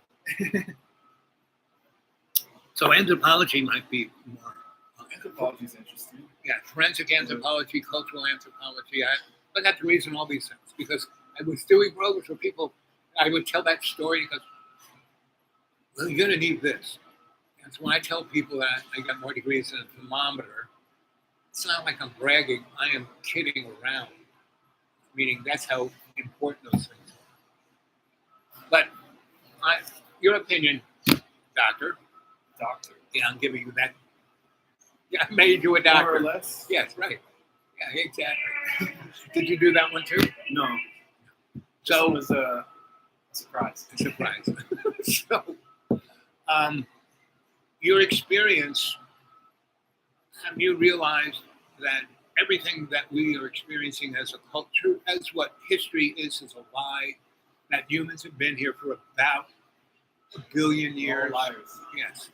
So anthropology might be more. Anthropology is interesting. Yeah, forensic anthropology, cultural anthropology. I got to reason all these things because I was doing programs where people, I would tell that story because, well, you're going to need this. And so when I tell people that I got more degrees than a thermometer, it's not like I'm bragging. I am kidding around. Meaning that's how important those things are. But your opinion, doctor. Doctor. Yeah, I'm giving you that. Yeah, I made you a doctor. More or less? Yes, right. Yeah, exactly. Did you do that one too? No. So it was a surprise. A surprise. So, your experience, have you realized that everything that we are experiencing as a culture, as what history is a lie, that humans have been here for about 1 billion years? All liars. Yes.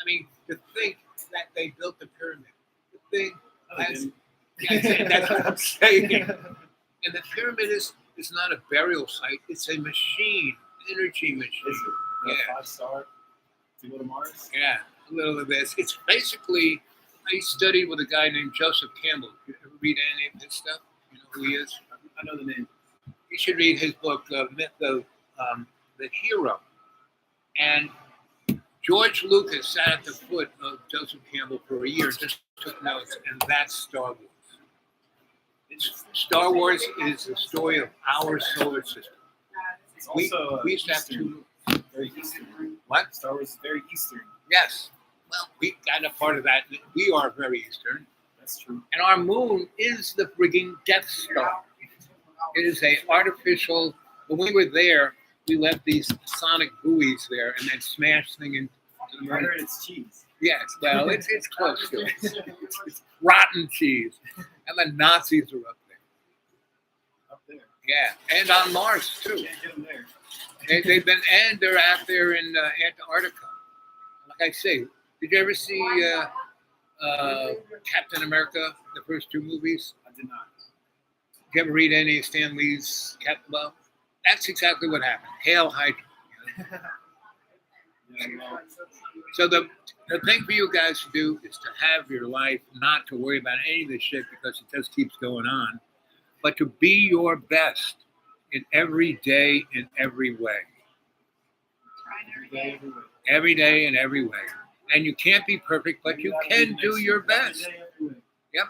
I mean, to think that they built the pyramid, to think That's what I'm saying. And the pyramid is not a burial site. It's a machine, energy machine. Yeah. Yeah. 5-star to go to Mars. Yeah, a little of this. It's basically, I studied with a guy named Joseph Campbell. You ever read any of his stuff? You know who he is? I know the name. You should read his book, Myth of the Hero. And George Lucas sat at the foot of Joseph Campbell for a year, just took notes, and that's Star Wars. Star Wars is the story of our solar system. It's also We used to have Eastern, two. very Eastern. What? Star Wars is very Eastern. Yes. Well, we got a part of that. We are very Eastern. That's true. And our moon is the frigging Death Star. It is a artificial. When we were there, we left these sonic buoys there and then smashed things into the I moon. heard it's cheese. Yes, well, it's close to it. It's rotten cheese. And the Nazis are up there. Up there. Yeah, and on Mars, too. Can't get them there. They've been, and they're out there in Antarctica. Like I say, did you ever see Captain America, the first two movies? I did not. Did you ever read any of Stan Lee's Captain? Well, that's exactly what happened. Hail Hydra. Yeah, well, So the thing for you guys to do is to have your life, not to worry about any of this shit because it just keeps going on, but to be your best in every day, in every way. Every day, in every way. And you can't be perfect, but you can do your best. Yep.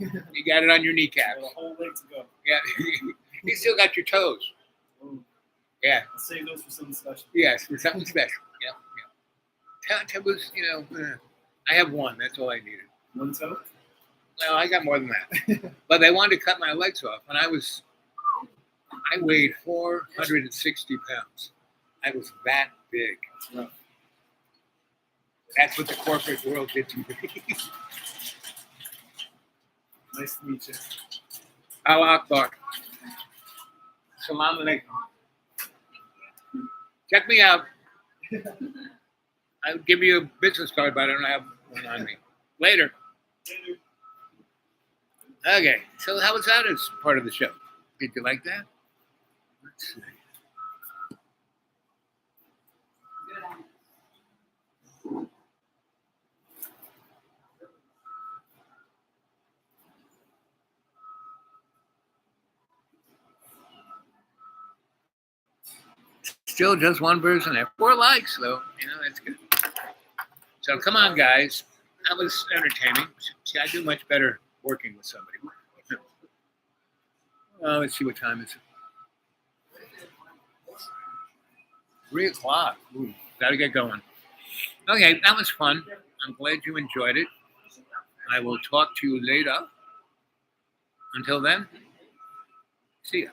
You got it on your kneecaps. got a whole leg to go. Yeah. You still got your toes. Oh, Yeah. I'll save those for something special. Yes, for something special. Yep. That was, I have one. That's all I needed. One toe? Well, I got more than that. But they wanted to cut my legs off. And I weighed 460 pounds. I was that big. That's rough. That's what the corporate world did to me. Nice to meet you. Allah Akbar. Salam alaikum. Check me out. I'll give you a business card, but I don't have one on me. Later. Okay, so how was that as part of the show? Did you like that? Let's see. Still just one person there. 4 likes, though. That's good. So come on, guys. That was entertaining. See, I do much better working with somebody. Well, let's see what time is it. 3 o'clock. Ooh, gotta get going. Okay, that was fun. I'm glad you enjoyed it. I will talk to you later. Until then, see ya.